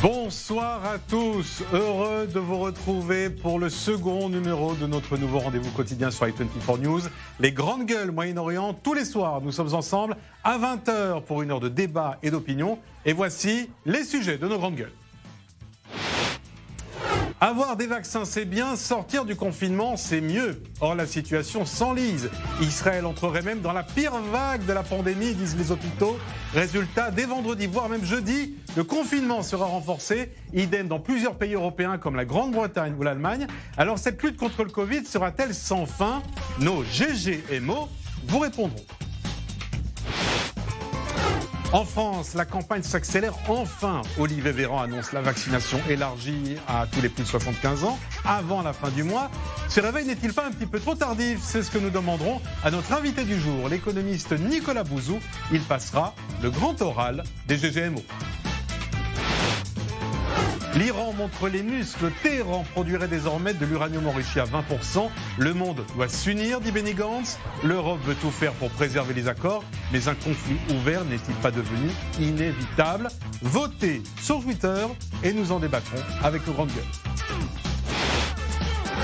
Bonsoir à tous, heureux de vous retrouver pour le second numéro de notre nouveau rendez-vous quotidien sur i24 News. Les grandes gueules Moyen-Orient, tous les soirs, nous sommes ensemble à 20h pour une heure de débat et d'opinion. Et voici les sujets de nos grandes gueules. Avoir des vaccins, c'est bien. Sortir du confinement, c'est mieux. Or, la situation s'enlise. Israël entrerait même dans la pire vague de la pandémie, disent les hôpitaux. Résultat, dès vendredi, voire même jeudi, le confinement sera renforcé. Idem dans plusieurs pays européens comme la Grande-Bretagne ou l'Allemagne. Alors, cette lutte contre le Covid sera-t-elle sans fin? Nos GGMO vous répondront. En France, la campagne s'accélère enfin. Olivier Véran annonce la vaccination élargie à tous les plus de 75 ans avant la fin du mois. Ce réveil n'est-il pas un petit peu trop tardif? C'est ce que nous demanderons à notre invité du jour, l'économiste Nicolas Bouzou. Il passera le grand oral des GGMO. L'Iran montre les muscles. Téhéran produirait désormais de l'uranium enrichi à 20%. Le monde doit s'unir, dit Benny Gantz. L'Europe veut tout faire pour préserver les accords. Mais un conflit ouvert n'est-il pas devenu inévitable? Votez sur Twitter et nous en débattrons avec nos grandes gueules.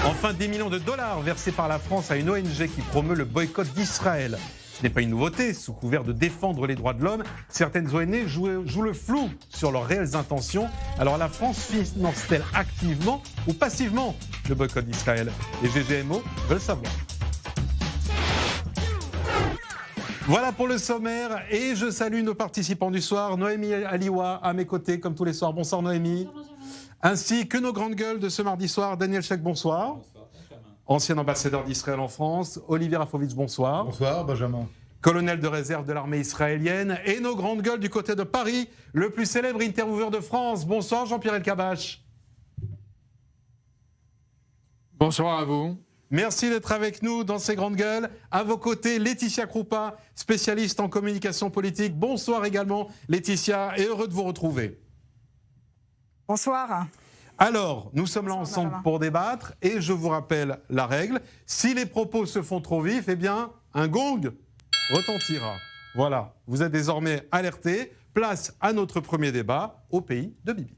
Enfin, 10 millions de dollars versés par la France à une ONG qui promeut le boycott d'Israël. Ce n'est pas une nouveauté. Sous couvert de défendre les droits de l'homme, certaines ONG jouent le flou sur leurs réelles intentions. Alors la France finance-t-elle activement ou passivement le boycott d'Israël? Les GGMO veulent savoir. Voilà pour le sommaire et je salue nos participants du soir. Noémie Aliwa à mes côtés comme tous les soirs. Bonsoir Noémie. Bonsoir, ainsi que nos grandes gueules de ce mardi soir. Daniel Sheikh, bonsoir. Bonsoir. Ancien ambassadeur d'Israël en France. Olivier Rafovitch, bonsoir. Bonsoir, Benjamin. Colonel de réserve de l'armée israélienne. Et nos grandes gueules du côté de Paris, le plus célèbre intervieweur de France. Bonsoir Jean-Pierre Elkabbach. Bonsoir à vous. Merci d'être avec nous dans ces grandes gueules. À vos côtés, Laetitia Kroupa, spécialiste en communication politique. Bonsoir également Laetitia et heureux de vous retrouver. Bonsoir. Alors, nous sommes là ensemble pour débattre et je vous rappelle la règle. Si les propos se font trop vifs, eh bien, un gong retentira. Voilà, vous êtes désormais alertés. Place à notre premier débat au pays de Bibi.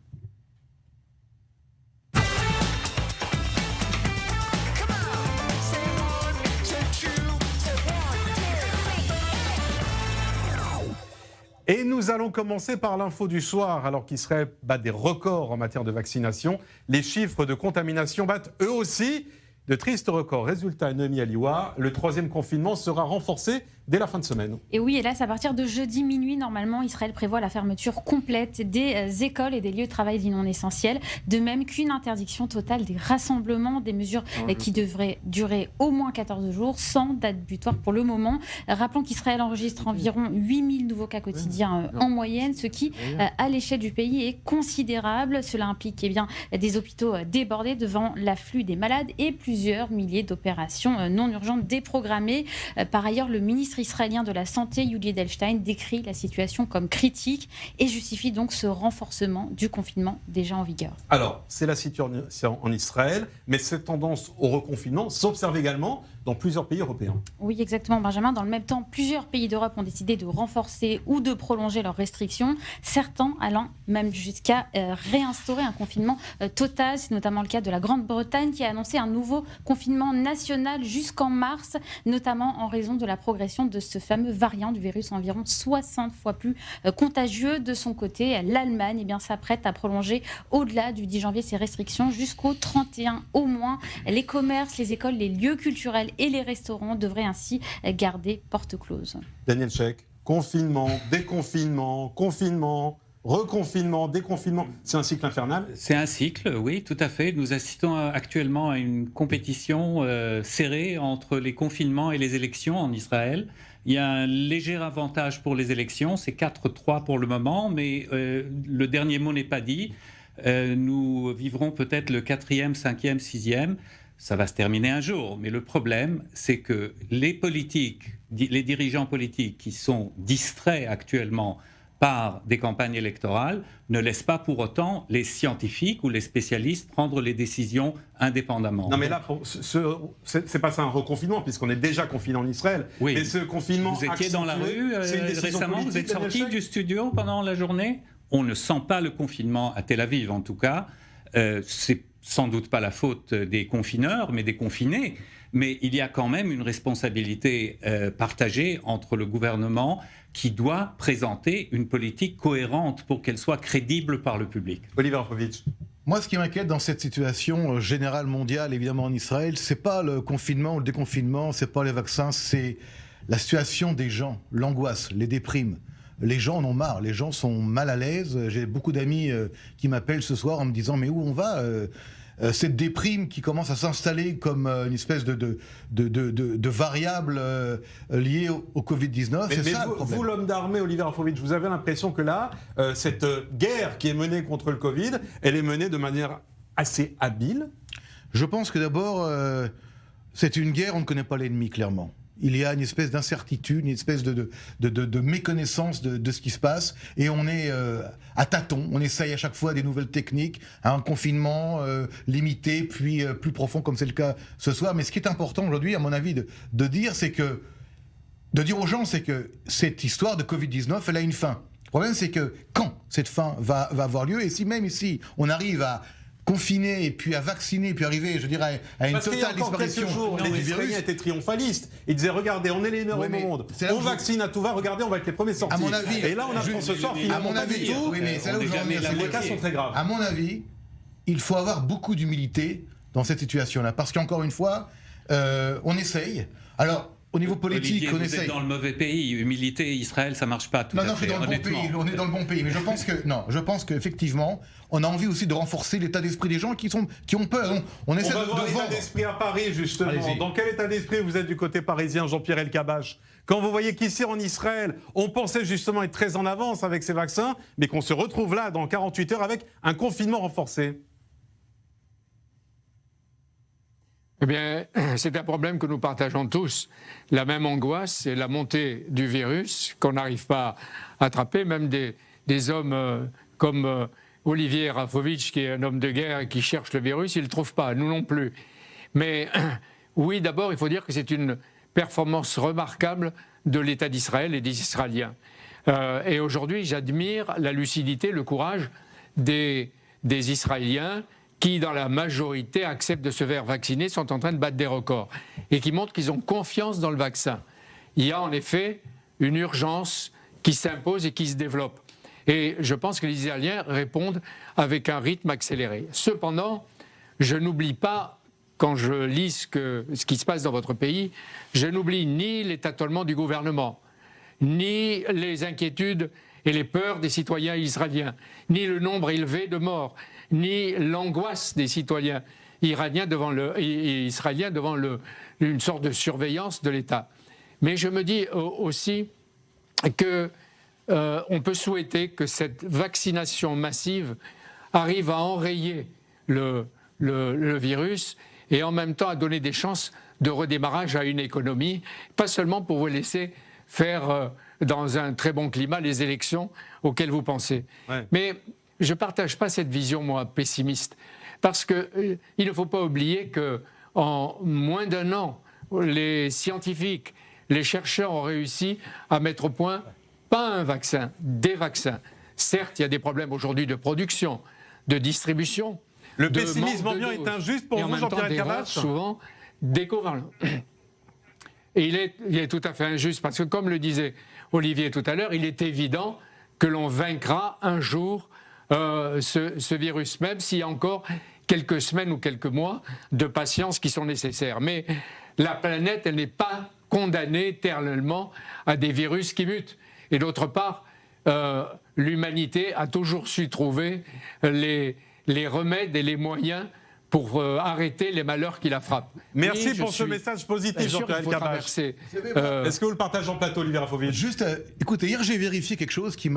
Et nous allons commencer par l'info du soir, alors qu'Israël bat des records en matière de vaccination. Les chiffres de contamination battent eux aussi de tristes records. Résultat, Noémie Aliwa, le troisième confinement sera renforcé dès la fin de semaine. Et oui, hélas, à partir de jeudi minuit, normalement, Israël prévoit la fermeture complète des écoles et des lieux de travail dits non essentiels, de même qu'une interdiction totale des rassemblements, des mesures qui devraient durer au moins 14 jours, sans date butoir pour le moment. Rappelons qu'Israël enregistre environ 8000 nouveaux cas quotidiens en moyenne, ce qui, à l'échelle du pays, est considérable. Cela implique des hôpitaux débordés devant l'afflux des malades et plusieurs milliers d'opérations non urgentes déprogrammées. Par ailleurs, le ministre israélien de la Santé, Yuli Edelstein, décrit la situation comme critique et justifie donc ce renforcement du confinement déjà en vigueur. Alors, c'est la situation en Israël, mais cette tendance au reconfinement s'observe également dans plusieurs pays européens. Oui, exactement, Benjamin. Dans le même temps, plusieurs pays d'Europe ont décidé de renforcer ou de prolonger leurs restrictions, certains allant même jusqu'à réinstaurer un confinement total. C'est notamment le cas de la Grande-Bretagne qui a annoncé un nouveau confinement national jusqu'en mars, notamment en raison de la progression de ce fameux variant du virus environ 60 fois plus contagieux. De son côté, l'Allemagne s'apprête à prolonger au-delà du 10 janvier ses restrictions jusqu'au 31 au moins. Les commerces, les écoles, les lieux culturels et les restaurants devraient ainsi garder porte close. Daniel Sheikh, confinement, déconfinement, confinement, reconfinement, déconfinement, c'est un cycle infernal? C'est un cycle, oui, tout à fait. Nous assistons actuellement à une compétition serrée entre les confinements et les élections en Israël. Il y a un léger avantage pour les élections, c'est 4-3 pour le moment, mais le dernier mot n'est pas dit. Nous vivrons peut-être le 4e, 5e, 6e. Ça va se terminer un jour, mais le problème, c'est que les dirigeants politiques qui sont distraits actuellement par des campagnes électorales ne laissent pas pour autant les scientifiques ou les spécialistes prendre les décisions indépendamment. Non mais là, c'est pas ça un reconfinement, puisqu'on est déjà confiné en Israël. Oui. Et ce confinement vous étiez dans la rue récemment, vous êtes sorti du studio pendant la journée On ne sent pas le confinement à Tel Aviv, en tout cas. C'est sans doute pas la faute des confineurs, mais des confinés. Mais il y a quand même une responsabilité partagée entre le gouvernement qui doit présenter une politique cohérente pour qu'elle soit crédible par le public. Olivier Rafovitch. Moi, ce qui m'inquiète dans cette situation générale mondiale, évidemment en Israël, c'est pas le confinement ou le déconfinement, c'est pas les vaccins, c'est la situation des gens, l'angoisse, les déprimes. Les gens en ont marre, les gens sont mal à l'aise. J'ai beaucoup d'amis qui m'appellent ce soir en me disant mais où on va cette déprime qui commence à s'installer comme une espèce de variable liée au Covid-19, c'est ça le problème. Vous, l'homme d'armée, Olivier Rafovitch, vous avez l'impression que là, cette guerre qui est menée contre le Covid, elle est menée de manière assez habile? Je pense que d'abord, c'est une guerre, on ne connaît pas l'ennemi, clairement. Il y a une espèce d'incertitude, une espèce de méconnaissance de ce qui se passe, et on est à tâtons. On essaye à chaque fois des nouvelles techniques, un confinement limité, puis plus profond, comme c'est le cas ce soir. Mais ce qui est important aujourd'hui, à mon avis, de dire aux gens, c'est que cette histoire de Covid-19, elle a une fin. Le problème, c'est que quand cette fin va avoir lieu, et si même ici, on arrive à confiné et puis à vacciner et puis arriver, je dirais, à une totale disparition. Jours, les Israéliens étaient triomphalistes. Ils disaient regardez, on est les meilleurs au monde. On vaccine à tout va. Regardez, on va être les premiers sortis. À mon avis, et là, on apprend ce soir finalement. À mon avis, oui, mais c'est là où je veux en venir. Les cas sont très graves. À mon avis, il faut avoir beaucoup d'humilité dans cette situation-là, parce qu'encore une fois, on essaye. Alors. Au niveau politique, Olivier, on vous essaye. êtes dans le mauvais pays. Humilité, Israël, ça marche pas tout à fait. Non, je suis dans le bon pays. On est dans le bon pays. Mais je pense qu'effectivement, on a envie aussi de renforcer l'état d'esprit des gens qui ont peur. On essaie va de voir l'état vendre. d'esprit à Paris, justement. Allez-y. Dans quel état d'esprit vous êtes du côté parisien, Jean-Pierre Elkabbach? Quand vous voyez qu'ici, en Israël, on pensait justement être très en avance avec ces vaccins, mais qu'on se retrouve là, dans 48 heures, avec un confinement renforcé. Eh bien, c'est un problème que nous partageons tous. La même angoisse, c'est la montée du virus qu'on n'arrive pas à attraper. Même des hommes comme Olivier Rafovitch, qui est un homme de guerre et qui cherche le virus, il ne le trouve pas, nous non plus. Mais oui, d'abord, il faut dire que c'est une performance remarquable de l'État d'Israël et des Israéliens. Et aujourd'hui, j'admire la lucidité, le courage des Israéliens qui, dans la majorité, acceptent de se faire vacciner, sont en train de battre des records et qui montrent qu'ils ont confiance dans le vaccin. Il y a en effet une urgence qui s'impose et qui se développe. Et je pense que les Israéliens répondent avec un rythme accéléré. Cependant, je n'oublie pas, quand je lis ce qui se passe dans votre pays, je n'oublie ni les tâtonnements du gouvernement, ni les inquiétudes et les peurs des citoyens israéliens, ni le nombre élevé de morts, ni l'angoisse des citoyens israéliens devant une sorte de surveillance de l'État. Mais je me dis aussi que on peut souhaiter que cette vaccination massive arrive à enrayer le virus et en même temps à donner des chances de redémarrage à une économie, pas seulement pour vous laisser faire dans un très bon climat les élections auxquelles vous pensez. Ouais. Mais je ne partage pas cette vision, moi, pessimiste, parce qu'il ne faut pas oublier qu'en moins d'un an, les scientifiques, les chercheurs ont réussi à mettre au point, pas un vaccin, des vaccins. Certes, il y a des problèmes aujourd'hui de production, de distribution. Le pessimisme ambiant est injuste pour vous, Jean-Pierre Elkabbach ? Souvent découvrant. Et il est tout à fait injuste, parce que comme le disait Olivier tout à l'heure, il est évident que l'on vaincra un jour ce virus, même s'il y a encore quelques semaines ou quelques mois de patience qui sont nécessaires. Mais la planète, elle n'est pas condamnée éternellement à des virus qui mutent. Et d'autre part, l'humanité a toujours su trouver les remèdes et les moyens pour arrêter les malheurs qui la frappent. Merci pour ce message positif, Jean-Pierre Elkabbach. Est-ce que vous le partagez en plateau, Olivier Rafovitch ? Juste, écoutez, hier j'ai vérifié quelque chose qui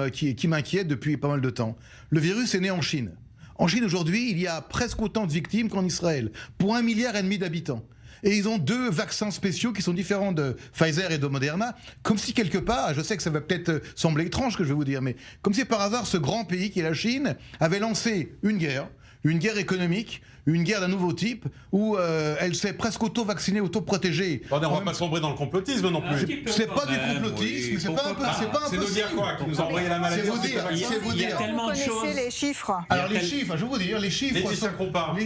m'inquiète depuis pas mal de temps. Le virus est né en Chine. En Chine, aujourd'hui, il y a presque autant de victimes qu'en Israël, pour 1,5 milliard d'habitants. Et ils ont 2 vaccins spéciaux qui sont différents de Pfizer et de Moderna, comme si quelque part, je sais que ça va peut-être sembler étrange ce que je vais vous dire, mais comme si par hasard ce grand pays qui est la Chine avait lancé une guerre une guerre économique, une guerre d'un nouveau type, où elle s'est presque auto-vaccinée, auto-protégée. On va pas sombrer dans le complotisme non plus. C'est pas du complotisme, oui, c'est pas impossible. C'est nous dire quoi? Qui nous a envoyé la maladie? C'est vous dire. Tellement de choses. Vous connaissez les chiffres. Alors les chiffres, je vais vous dire, les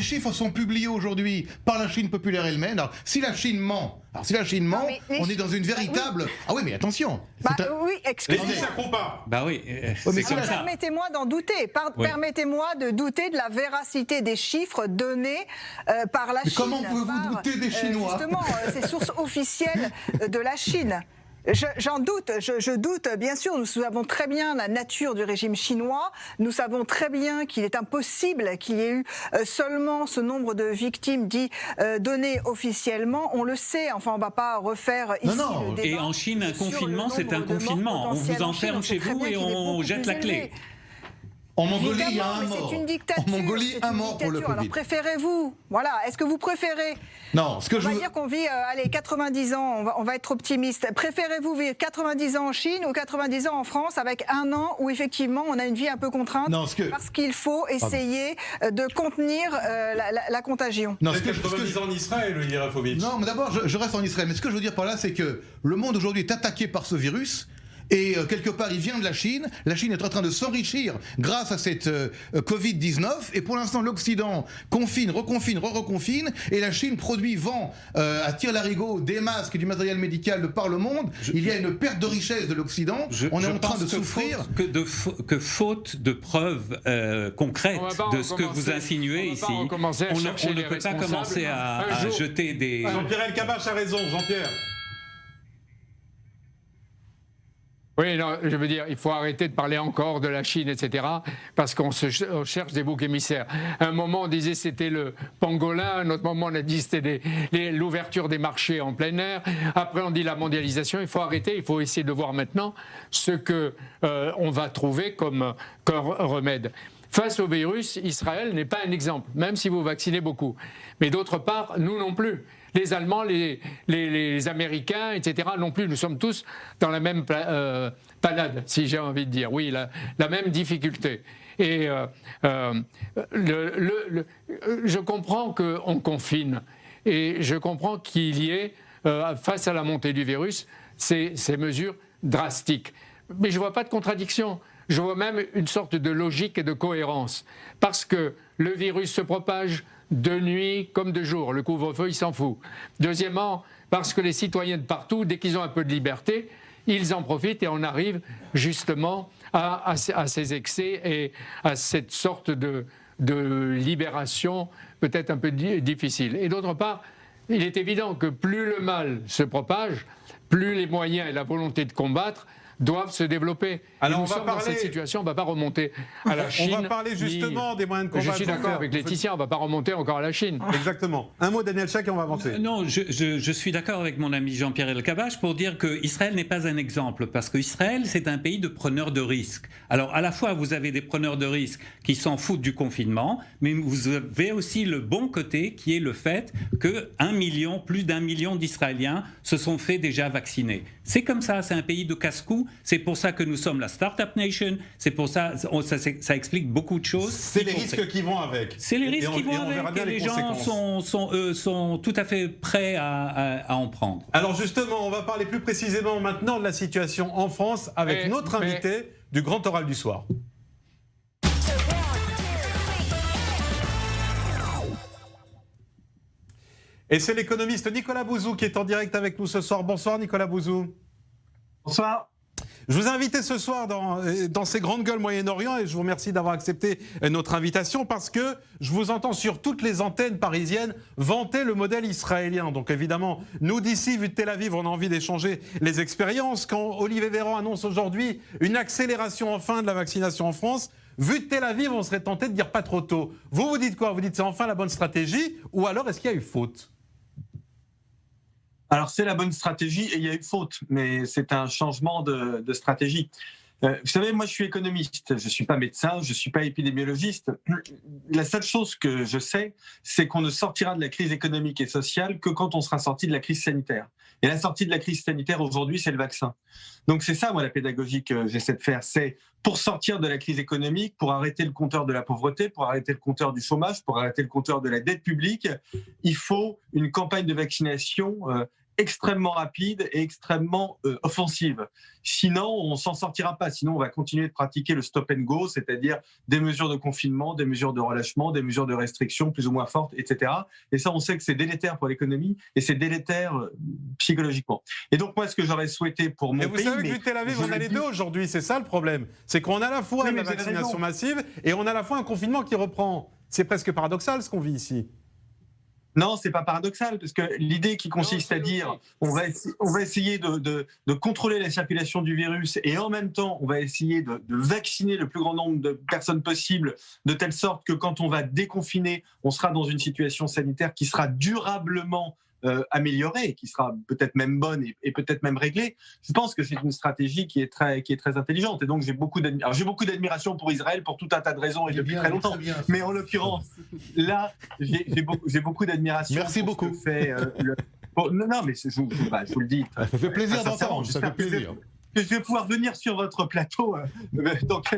chiffres sont publiés aujourd'hui par la Chine populaire elle-même. Alors si la Chine ment, on est dans une véritable... Ah oui, mais attention. Oui, excusez-moi. Les chiffres, ça compte pas. Bah oui, mais c'est comme ça. Permettez-moi d'en douter. Oui. Permettez-moi de douter de la véracité des chiffres donnés par la Mais Chine. comment pouvez-vous douter des Chinois? Justement, ces sources officielles de la Chine. J'en doute, je doute, bien sûr, nous savons très bien la nature du régime chinois, nous savons très bien qu'il est impossible qu'il y ait eu seulement ce nombre de victimes dit données officiellement, on le sait, enfin on ne va pas refaire ici le débat. Et en Chine, un confinement, c'est un confinement, on vous enferme chez vous et on jette la clé. En Mongolie, il y a un mais mort. c'est une dictature. En Mongolie, un mort pour le Covid. Alors préférez-vous, voilà, est-ce que vous préférez? Non, ce que je On va veux... dire qu'on vit, 90 ans, on va être optimiste. Préférez-vous vivre 90 ans en Chine ou 90 ans en France avec un an où effectivement on a une vie un peu contrainte parce qu'il faut essayer de contenir la contagion? Non, 90 ans en Israël, le Yerafovitch. Non, mais d'abord, je reste en Israël. Mais ce que je veux dire par là, c'est que le monde aujourd'hui est attaqué par ce virus. Et quelque part, il vient de la Chine. La Chine est en train de s'enrichir grâce à cette Covid-19. Et pour l'instant, l'Occident confine, reconfine. Et la Chine produit, vend à tire-larigot des masques et du matériel médical de par le monde. Il y a une perte de richesse de l'Occident. On est en train de souffrir. Faute de preuves concrètes de ce que vous insinuez ici, on ne peut pas commencer à jeter des... Jean-Pierre Elkabbach a raison, Jean-Pierre. Oui, non, je veux dire, il faut arrêter de parler encore de la Chine, etc., parce qu'on cherche des boucs émissaires. À un moment, on disait c'était le pangolin, à un autre moment, on a dit c'était l'ouverture des marchés en plein air. Après, on dit la mondialisation. Il faut arrêter, il faut essayer de voir maintenant ce que on va trouver comme remède. Face au virus, Israël n'est pas un exemple, même si vous vaccinez beaucoup. Mais d'autre part, nous non plus. Les Allemands, les Américains, etc. non plus. Nous sommes tous dans la même panade, si j'ai envie de dire. Oui, la même difficulté. Et je comprends qu'on confine. Et je comprends qu'il y ait, face à la montée du virus, ces mesures drastiques. Mais je ne vois pas de contradiction. Je vois même une sorte de logique et de cohérence. Parce que le virus se propage de nuit comme de jour. Le couvre-feu, il s'en fout. Deuxièmement, parce que les citoyens de partout, dès qu'ils ont un peu de liberté, ils en profitent et on arrive justement à ces excès et à cette sorte de libération peut-être un peu difficile. Et d'autre part, il est évident que plus le mal se propage, plus les moyens et la volonté de combattre doivent se développer. Alors nous sommes dans cette situation, on ne va pas remonter à la Chine. On va parler justement des moyens de combattre. Je suis d'accord avec Laetitia, on ne va pas remonter encore à la Chine. Exactement. Un mot, Daniel Chak, et on va avancer. Non, je suis d'accord avec mon ami Jean-Pierre Elkabbach pour dire qu'Israël n'est pas un exemple, parce qu'Israël, c'est un pays de preneurs de risques. Alors, à la fois, vous avez des preneurs de risques qui s'en foutent du confinement, mais vous avez aussi le bon côté, qui est le fait que plus d'1 million d'Israéliens se sont fait déjà vacciner. C'est comme ça, c'est un pays de casse-cou. C'est pour ça que nous sommes la Startup Nation. C'est pour ça, ça explique beaucoup de choses. C'est les risques qui vont avec. C'est les risques qui vont avec. Et les gens sont tout à fait prêts à en prendre. Alors justement, on va parler plus précisément maintenant de la situation en France avec notre invité du Grand Oral du soir. Et c'est l'économiste Nicolas Bouzou qui est en direct avec nous ce soir. Bonsoir Nicolas Bouzou. Bonsoir. Je vous ai invité ce soir dans ces grandes gueules Moyen-Orient et je vous remercie d'avoir accepté notre invitation parce que je vous entends sur toutes les antennes parisiennes vanter le modèle israélien. Donc évidemment, nous d'ici, vu de Tel Aviv, on a envie d'échanger les expériences. Quand Olivier Véran annonce aujourd'hui une accélération enfin de la vaccination en France, vu de Tel Aviv, on serait tenté de dire pas trop tôt. Vous dites quoi? Vous dites c'est enfin la bonne stratégie ou alors est-ce qu'il y a eu faute? Alors c'est la bonne stratégie et il y a eu faute, mais c'est un changement de stratégie. Vous savez, moi, je suis économiste. Je ne suis pas médecin, je ne suis pas épidémiologiste. La seule chose que je sais, c'est qu'on ne sortira de la crise économique et sociale que quand on sera sorti de la crise sanitaire. Et la sortie de la crise sanitaire aujourd'hui, c'est le vaccin. Donc c'est ça, moi, la pédagogie que j'essaie de faire. C'est pour sortir de la crise économique, pour arrêter le compteur de la pauvreté, pour arrêter le compteur du chômage, pour arrêter le compteur de la dette publique, il faut une campagne de vaccination extrêmement rapide et extrêmement offensive. Sinon, on ne s'en sortira pas. Sinon, on va continuer de pratiquer le stop and go, c'est-à-dire des mesures de confinement, des mesures de relâchement, des mesures de restriction plus ou moins fortes, etc. Et ça, on sait que c'est délétère pour l'économie et c'est délétère psychologiquement. Et donc, moi, ce que j'aurais souhaité pour mon pays... Et vous savez que du Tel Aviv, on a les deux aujourd'hui. C'est ça le problème. C'est qu'on a à la fois la vaccination massive et on a à la fois un confinement qui reprend. C'est presque paradoxal ce qu'on vit ici. Non, c'est pas paradoxal, parce que l'idée qui consiste à dire on va essayer de contrôler la circulation du virus et en même temps on va essayer de vacciner le plus grand nombre de personnes possible de telle sorte que quand on va déconfiner, on sera dans une situation sanitaire qui sera durablement améliorée, qui sera peut-être même bonne et peut-être même réglée. Je pense que c'est une stratégie qui est très intelligente. Et donc j'ai beaucoup d'admiration pour Israël pour tout un tas de raisons et depuis très longtemps. Mais en l'occurrence, là, j'ai beaucoup d'admiration. Merci beaucoup. Ce que fait, non, mais je vous le dis. Ça fait plaisir d'entendre. Ça fait plaisir. Que je vais pouvoir venir sur votre plateau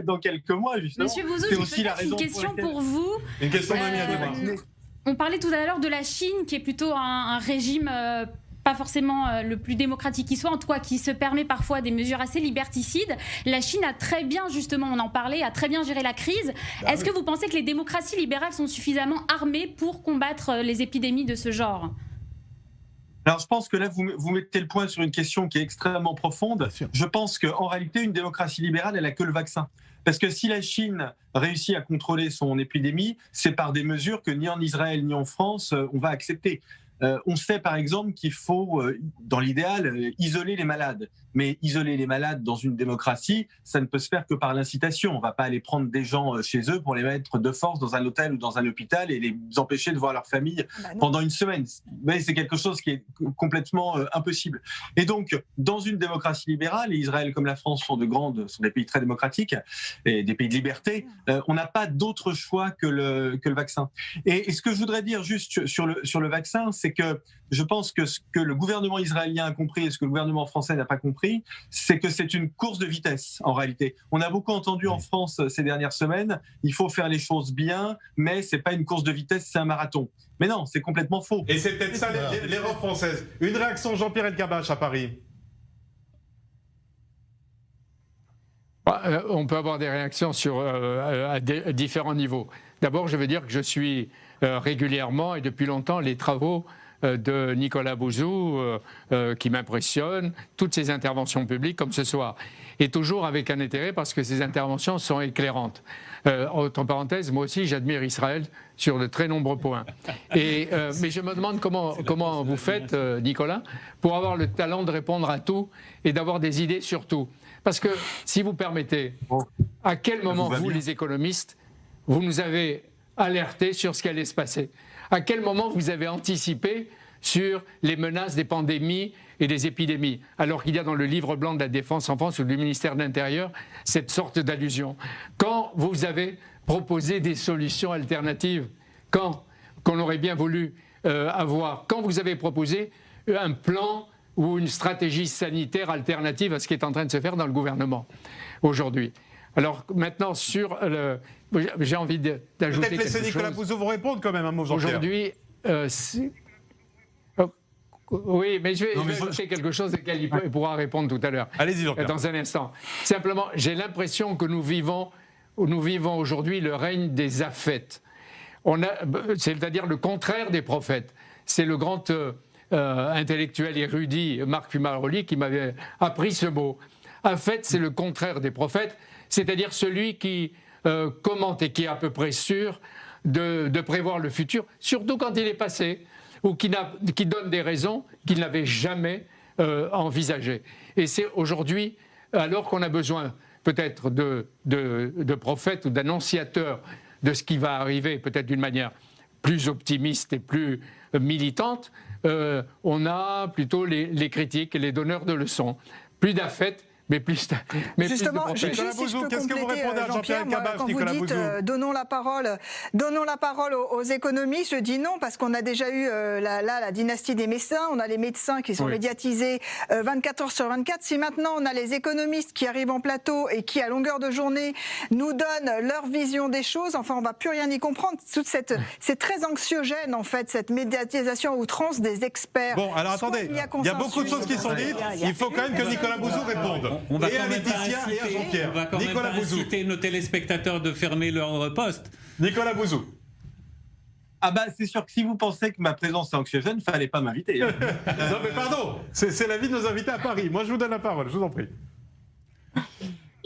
dans quelques mois, justement. Monsieur Bouzou, c'est j'ai aussi la peut-être une raison question pour laquelle... pour vous. Une question d'Amir. On parlait tout à l'heure de la Chine, qui est plutôt un régime pas forcément le plus démocratique qui soit, en tout cas qui se permet parfois des mesures assez liberticides. La Chine a très bien, justement, on en parlait, a très bien géré la crise. Est-ce que vous pensez que les démocraties libérales sont suffisamment armées pour combattre les épidémies de ce genre ? Alors, je pense que là, vous mettez le point sur une question qui est extrêmement profonde. Je pense qu'en réalité, une démocratie libérale, elle n'a que le vaccin. Parce que si la Chine réussit à contrôler son épidémie, c'est par des mesures que ni en Israël ni en France, on va accepter. On sait par exemple qu'il faut, dans l'idéal, isoler les malades. Mais isoler les malades dans une démocratie, ça ne peut se faire que par l'incitation. On ne va pas aller prendre des gens chez eux pour les mettre de force dans un hôtel ou dans un hôpital et les empêcher de voir leur famille pendant une semaine. Mais c'est quelque chose qui est complètement impossible. Et donc, dans une démocratie libérale, et Israël comme la France sont des pays très démocratiques et des pays de liberté, on n'a pas d'autre choix que le vaccin. Et ce que je voudrais dire juste sur le vaccin, c'est que je pense que ce que le gouvernement israélien a compris et ce que le gouvernement français n'a pas compris, c'est que c'est une course de vitesse en réalité. On a beaucoup entendu en France ces dernières semaines, il faut faire les choses bien, mais c'est pas une course de vitesse, c'est un marathon. Mais non, c'est complètement faux. Et c'est peut-être ça l'erreur française. Une réaction, Jean-Pierre Elkabbach à Paris. On peut avoir des réactions à différents niveaux. D'abord, je veux dire que je suis régulièrement et depuis longtemps les travaux de Nicolas Bouzou qui m'impressionnent, toutes ses interventions publiques comme ce soir. Et toujours avec un intérêt parce que ces interventions sont éclairantes. Entre parenthèses, moi aussi j'admire Israël sur de très nombreux points. Mais je me demande comment vous faites, Nicolas, pour avoir le talent de répondre à tout et d'avoir des idées sur tout. Parce que, si vous permettez, à quel moment, vous, les économistes, vous nous avez alertés sur ce qui allait se passer ? À quel moment vous avez anticipé sur les menaces des pandémies et des épidémies, alors qu'il y a dans le livre blanc de la Défense en France ou du ministère de l'Intérieur cette sorte d'allusion ? Quand vous avez proposé des solutions alternatives, qu'on aurait bien voulu avoir, quand vous avez proposé un plan ou une stratégie sanitaire alternative à ce qui est en train de se faire dans le gouvernement aujourd'hui. Alors maintenant, j'ai envie d'ajouter quelque chose. Peut-être laisser Nicolas Bouzou vous répondre quand même un mot, Jean-Pierre. Aujourd'hui, oui, mais je vais ajouter quelque chose auquel il pourra répondre tout à l'heure. Allez-y, Jean-Pierre. Dans un instant. Simplement, j'ai l'impression que nous vivons aujourd'hui le règne des affêtes. C'est-à-dire le contraire des prophètes. C'est le grand intellectuel érudit Marc Fumaroli qui m'avait appris ce mot. Affête, c'est le contraire des prophètes, c'est-à-dire celui qui commente et qui est à peu près sûr de prévoir le futur, surtout quand il est passé, ou qui donne des raisons qu'il n'avait jamais envisagées. Et c'est aujourd'hui, alors qu'on a besoin peut-être de prophètes ou d'annonciateurs de ce qui va arriver, peut-être d'une manière plus optimiste et plus militante, on a plutôt les critiques et les donneurs de leçons. Plus d'affect, mais plus de Justement, protection. Nicolas juste si je Bouzou, peux qu'est-ce que vous compléter, répondez à Jean-Pierre Jean-Pierre, moi, Elkabbach, quand Nicolas vous dites Bouzou donnons la parole aux économistes, je dis non, parce qu'on a déjà eu la dynastie des médecins, on a les médecins qui sont médiatisés 24 heures sur 24. Si maintenant on a les économistes qui arrivent en plateau et qui, à longueur de journée, nous donnent leur vision des choses, enfin on va plus rien y comprendre. C'est très anxiogène en fait, cette médiatisation à outrance des experts. Bon, alors attendez, il y a beaucoup de choses qui sont dites. Il faut quand même que Nicolas Bouzou réponde. On va Et à quand même pas Laetitia et à Jean-Pierre. on va quand même Nicolas pas Bouzou. inciter nos téléspectateurs de fermer leur poste. Nicolas Bouzou. Ah bah c'est sûr que si vous pensez que ma présence est anxiogène, fallait pas m'inviter. Hein. Non mais pardon, c'est l'avis de nos invités à Paris. Moi je vous donne la parole, je vous en prie.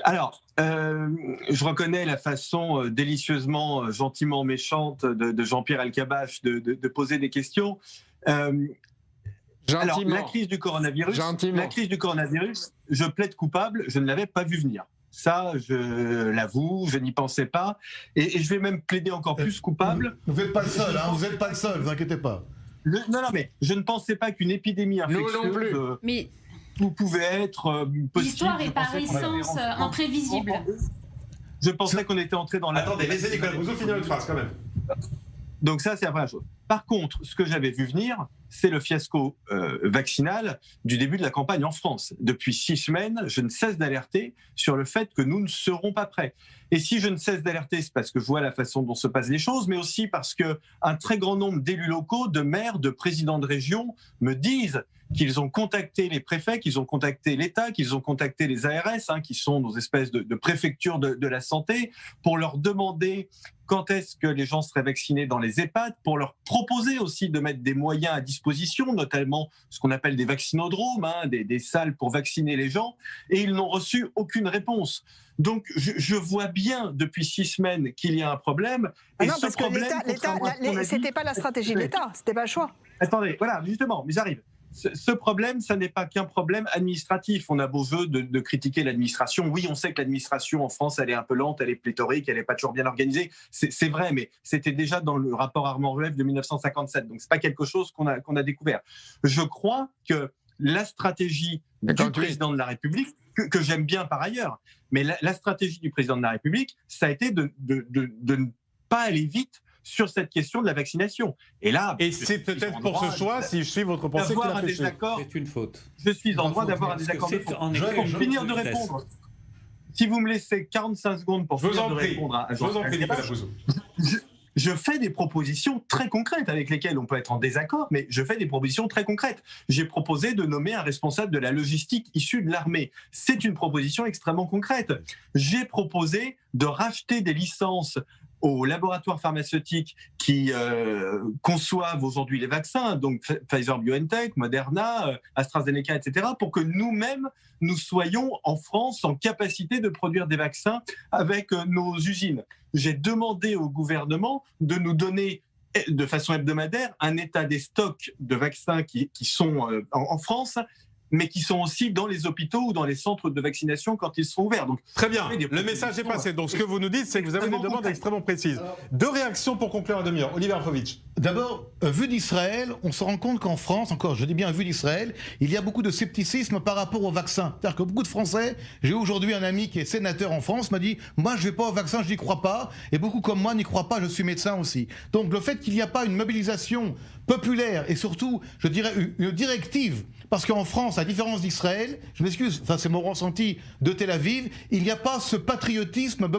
Alors, je reconnais la façon délicieusement, gentiment méchante de Jean-Pierre Elkabbach de poser des questions. Alors, la crise du coronavirus, je plaide coupable, je ne l'avais pas vu venir. Ça, je l'avoue, je n'y pensais pas. Et je vais même plaider encore plus coupable. Vous n'êtes pas le seul, hein, vous n'êtes pas le seul, vous inquiétez pas. Non, mais je ne pensais pas qu'une épidémie infectieuse Mais pouvait être possible. l'histoire est par essence imprévisible. Je pensais qu'on était entré dans la... Attendez, laissez Nicolas Bouzou finir une phrase quand même. Donc ça, c'est la première chose. Par contre, ce que j'avais vu venir, c'est le fiasco vaccinal du début de la campagne en France. Depuis 6 semaines, je ne cesse d'alerter sur le fait que nous ne serons pas prêts. Et si je ne cesse d'alerter, c'est parce que je vois la façon dont se passent les choses, mais aussi parce qu'un très grand nombre d'élus locaux, de maires, de présidents de région me disent qu'ils ont contacté les préfets, qu'ils ont contacté l'État, qu'ils ont contacté les ARS, qui sont nos espèces de préfectures de la santé, pour leur demander quand est-ce que les gens seraient vaccinés dans les EHPAD, pour leur proposer aussi de mettre des moyens à disposition, notamment ce qu'on appelle des vaccinodromes, des salles pour vacciner les gens, et ils n'ont reçu aucune réponse. Donc je vois bien depuis 6 semaines qu'il y a un problème. Ah et non, ce parce que problème, c'était pas la stratégie de l'État, c'était pas le choix. Attendez, voilà, justement, mais j'arrive. Ce problème, ça n'est pas qu'un problème administratif. On a beau jeu de critiquer l'administration. Oui, on sait que l'administration en France, elle est un peu lente, elle est pléthorique, elle n'est pas toujours bien organisée. C'est vrai, mais c'était déjà dans le rapport Armand-Rueff de 1957. Donc, ce n'est pas quelque chose qu'on a découvert. Je crois que la stratégie du président de la République, que j'aime bien par ailleurs, mais la stratégie du président de la République, ça a été de ne pas aller vite sur cette question de la vaccination. Et là, et c'est peut-être pour ce choix, si je suis votre pensée, qu'il a péché. C'est une faute. Je suis en droit d'avoir un désaccord de fond. Pour finir de répondre, si vous me laissez 45 secondes pour finir de répondre à Jean-Pierre Elkabbach, je fais des propositions très concrètes avec lesquelles on peut être en désaccord, mais je fais des propositions très concrètes. J'ai proposé de nommer un responsable de la logistique issu de l'armée. C'est une proposition extrêmement concrète. J'ai proposé de racheter des licences aux laboratoires pharmaceutiques qui conçoivent aujourd'hui les vaccins, donc Pfizer-BioNTech, Moderna, AstraZeneca, etc., pour que nous-mêmes, nous soyons en France en capacité de produire des vaccins avec nos usines. J'ai demandé au gouvernement de nous donner de façon hebdomadaire un état des stocks de vaccins qui sont en France, mais qui sont aussi dans les hôpitaux ou dans les centres de vaccination quand ils sont ouverts. Donc, très bien, le message est passé. Donc ce que vous nous dites, c'est que vous avez des demandes extrêmement précises. 2 réactions pour conclure à demi-heure. Olivier Arfovitch. D'abord, vu d'Israël, on se rend compte qu'en France, encore je dis bien vu d'Israël, il y a beaucoup de scepticisme par rapport au vaccin. C'est-à-dire que beaucoup de Français, j'ai aujourd'hui un ami qui est sénateur en France, m'a dit « moi je ne vais pas au vaccin, je n'y crois pas », et beaucoup comme moi n'y croient pas, je suis médecin aussi. Donc le fait qu'il n'y a pas une mobilisation populaire et surtout, je dirais, une directive, parce qu'en France, à différence d'Israël, je m'excuse, enfin c'est mon ressenti de Tel Aviv, il n'y a pas ce patriotisme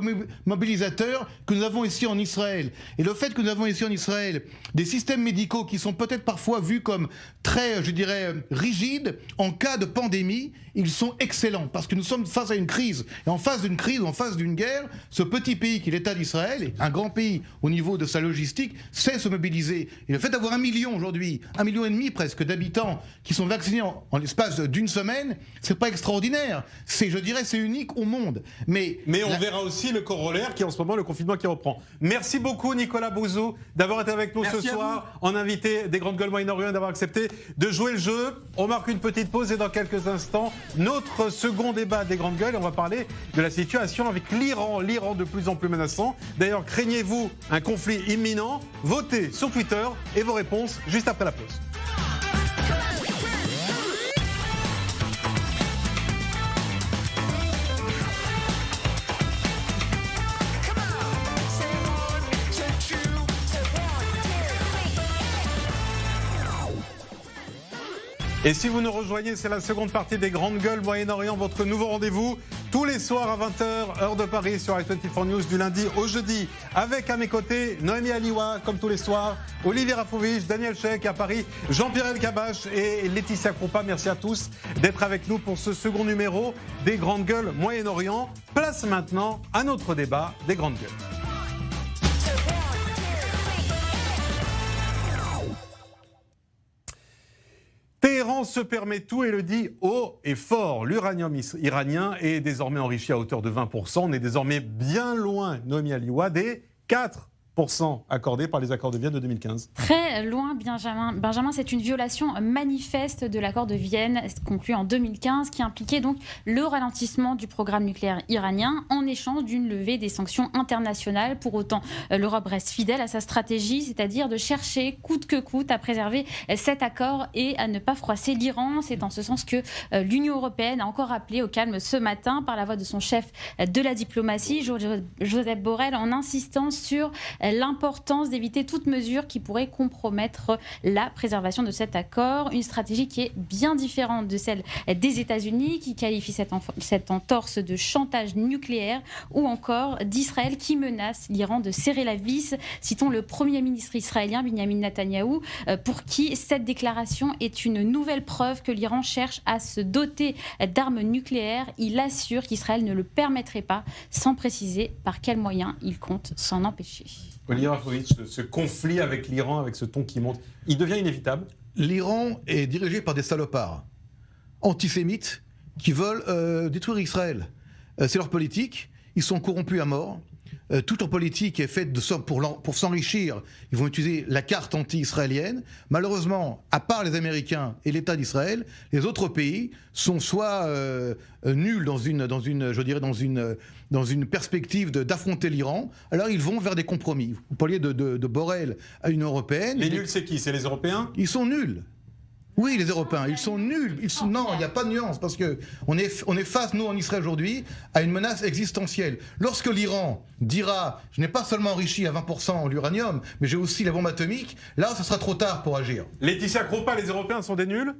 mobilisateur que nous avons ici en Israël. Et le fait que nous avons ici en Israël des systèmes médicaux qui sont peut-être parfois vus comme très, je dirais, rigides, en cas de pandémie, ils sont excellents, parce que nous sommes face à une crise. Et en face d'une crise, en face d'une guerre, ce petit pays qui est l'État d'Israël, un grand pays au niveau de sa logistique, sait se mobiliser. Et le fait d'avoir 1 million aujourd'hui, 1,5 million presque d'habitants qui sont vaccinés en l'espace d'une semaine, c'est pas extraordinaire. C'est, je dirais, c'est unique au monde. Mais on verra aussi le corollaire qui est en ce moment le confinement qui reprend. Merci beaucoup Nicolas Bouzou d'avoir été avec nous ce soir, en invité des Grandes Gueules Moyen-Orient, d'avoir accepté de jouer le jeu. On marque une petite pause et dans quelques instants, notre second débat des Grandes Gueules. On va parler de la situation avec l'Iran. L'Iran de plus en plus menaçant. D'ailleurs, craignez-vous un conflit imminent? Votez sur Twitter et vos réponses juste après la pause. Et si vous nous rejoignez, c'est la seconde partie des Grandes Gueules Moyen-Orient, votre nouveau rendez-vous tous les soirs à 20h, heure de Paris sur i24 News du lundi au jeudi. Avec à mes côtés, Noémie Aliwa, comme tous les soirs, Olivier Rafovich, Daniel Cheikh à Paris, Jean-Pierre Elkabbach et Laetitia Kroupa. Merci à tous d'être avec nous pour ce second numéro des Grandes Gueules Moyen-Orient. Place maintenant à notre débat des Grandes Gueules. Téhéran se permet tout et le dit haut et fort. L'uranium iranien est désormais enrichi à hauteur de 20%. On est désormais bien loin, Noémie Aliwa, des 4% accordés par les accords de Vienne de 2015. Très loin, Benjamin, c'est une violation manifeste de l'accord de Vienne conclu en 2015 qui impliquait donc le ralentissement du programme nucléaire iranien en échange d'une levée des sanctions internationales. Pour autant, l'Europe reste fidèle à sa stratégie, c'est-à-dire de chercher coûte que coûte à préserver cet accord et à ne pas froisser l'Iran. C'est en ce sens que l'Union européenne a encore appelé au calme ce matin par la voix de son chef de la diplomatie, Joseph Borrell, en insistant sur l'importance d'éviter toute mesure qui pourrait compromettre la préservation de cet accord. Une stratégie qui est bien différente de celle des États-Unis, qui qualifie cette entorse de chantage nucléaire, ou encore d'Israël qui menace l'Iran de serrer la vis. Citons le Premier ministre israélien Benjamin Netanyahou, pour qui cette déclaration est une nouvelle preuve que l'Iran cherche à se doter d'armes nucléaires. Il assure qu'Israël ne le permettrait pas, sans préciser par quels moyens il compte s'en empêcher. Olivier Rafovich, ce conflit avec l'Iran, avec ce ton qui monte, il devient inévitable? L'Iran est dirigé par des salopards antisémites qui veulent détruire Israël. C'est leur politique, ils sont corrompus à mort. Toute leur politique est faite pour s'enrichir. Ils vont utiliser la carte anti-israélienne. Malheureusement, à part les Américains et l'État d'Israël, les autres pays sont soit nuls dans une perspective d'affronter l'Iran. Alors ils vont vers des compromis. Vous parliez de Borrell à l'Union européenne. Les nuls, c'est qui? C'est les Européens? Ils sont nuls. Oui, les Européens, ils sont nuls. Non, il n'y a pas de nuance, parce qu'on est face, nous, en Israël aujourd'hui, à une menace existentielle. Lorsque l'Iran dira « je n'ai pas seulement enrichi à 20% l'uranium, mais j'ai aussi la bombe atomique », là, ça sera trop tard pour agir. Laetitia Kroupa, les Européens sont des nuls?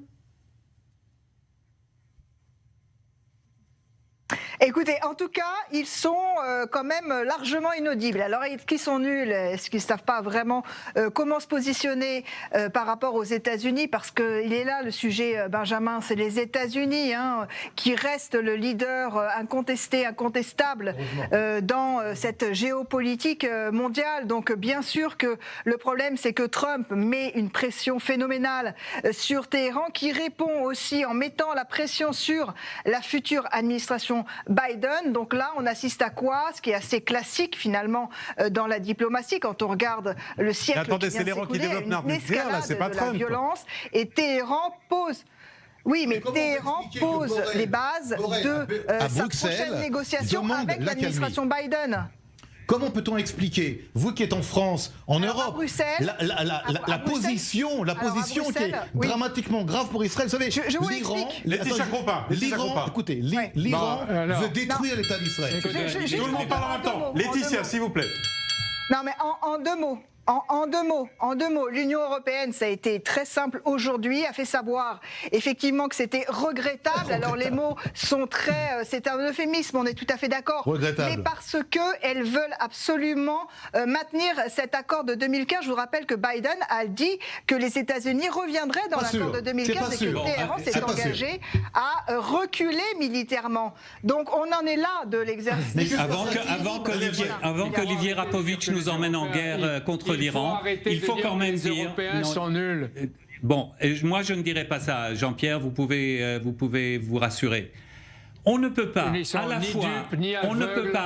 Écoutez, en tout cas, ils sont quand même largement inaudibles. Alors, est-ce qu'ils sont nuls? Est-ce qu'ils ne savent pas vraiment comment se positionner par rapport aux États-Unis? Parce qu'il est là le sujet, Benjamin, c'est les États-Unis qui restent le leader incontesté, incontestable dans cette géopolitique mondiale. Donc, bien sûr que le problème, c'est que Trump met une pression phénoménale sur Téhéran, qui répond aussi en mettant la pression sur la future administration Biden. Donc là, on assiste à quoi? Ce qui est assez classique finalement dans la diplomatie quand on regarde le siècle qui vient de s'écouler, une escalade de la violence. Et Téhéran pose... Oui, mais Téhéran pose les bases de sa prochaine négociation avec l'administration Biden. Comment peut-on expliquer, vous qui êtes en France, en Europe, la position qui est dramatiquement grave pour Israël? Vous savez, l'Iran, écoutez, l'Iran veut détruire l'État d'Israël. Tout le monde parle en même temps. Laetitia, s'il vous plaît. Non, mais en deux mots. En deux mots, l'Union européenne, ça a été très simple aujourd'hui, a fait savoir effectivement que c'était regrettable. Alors les mots sont c'est un euphémisme, on est tout à fait d'accord. Mais parce qu'elles veulent absolument maintenir cet accord de 2015. Je vous rappelle que Biden a dit que les États-Unis reviendraient dans l'accord de 2015 et que Téhéran s'est engagé à reculer militairement. Donc on en est là de l'exercice. Avant qu'Olivier Rafovich nous emmène en guerre contre l'Iran, il faut quand même dire... Les Européens sont nuls. Bon, moi je ne dirais pas ça, Jean-Pierre, vous pouvez vous rassurer. On ne peut pas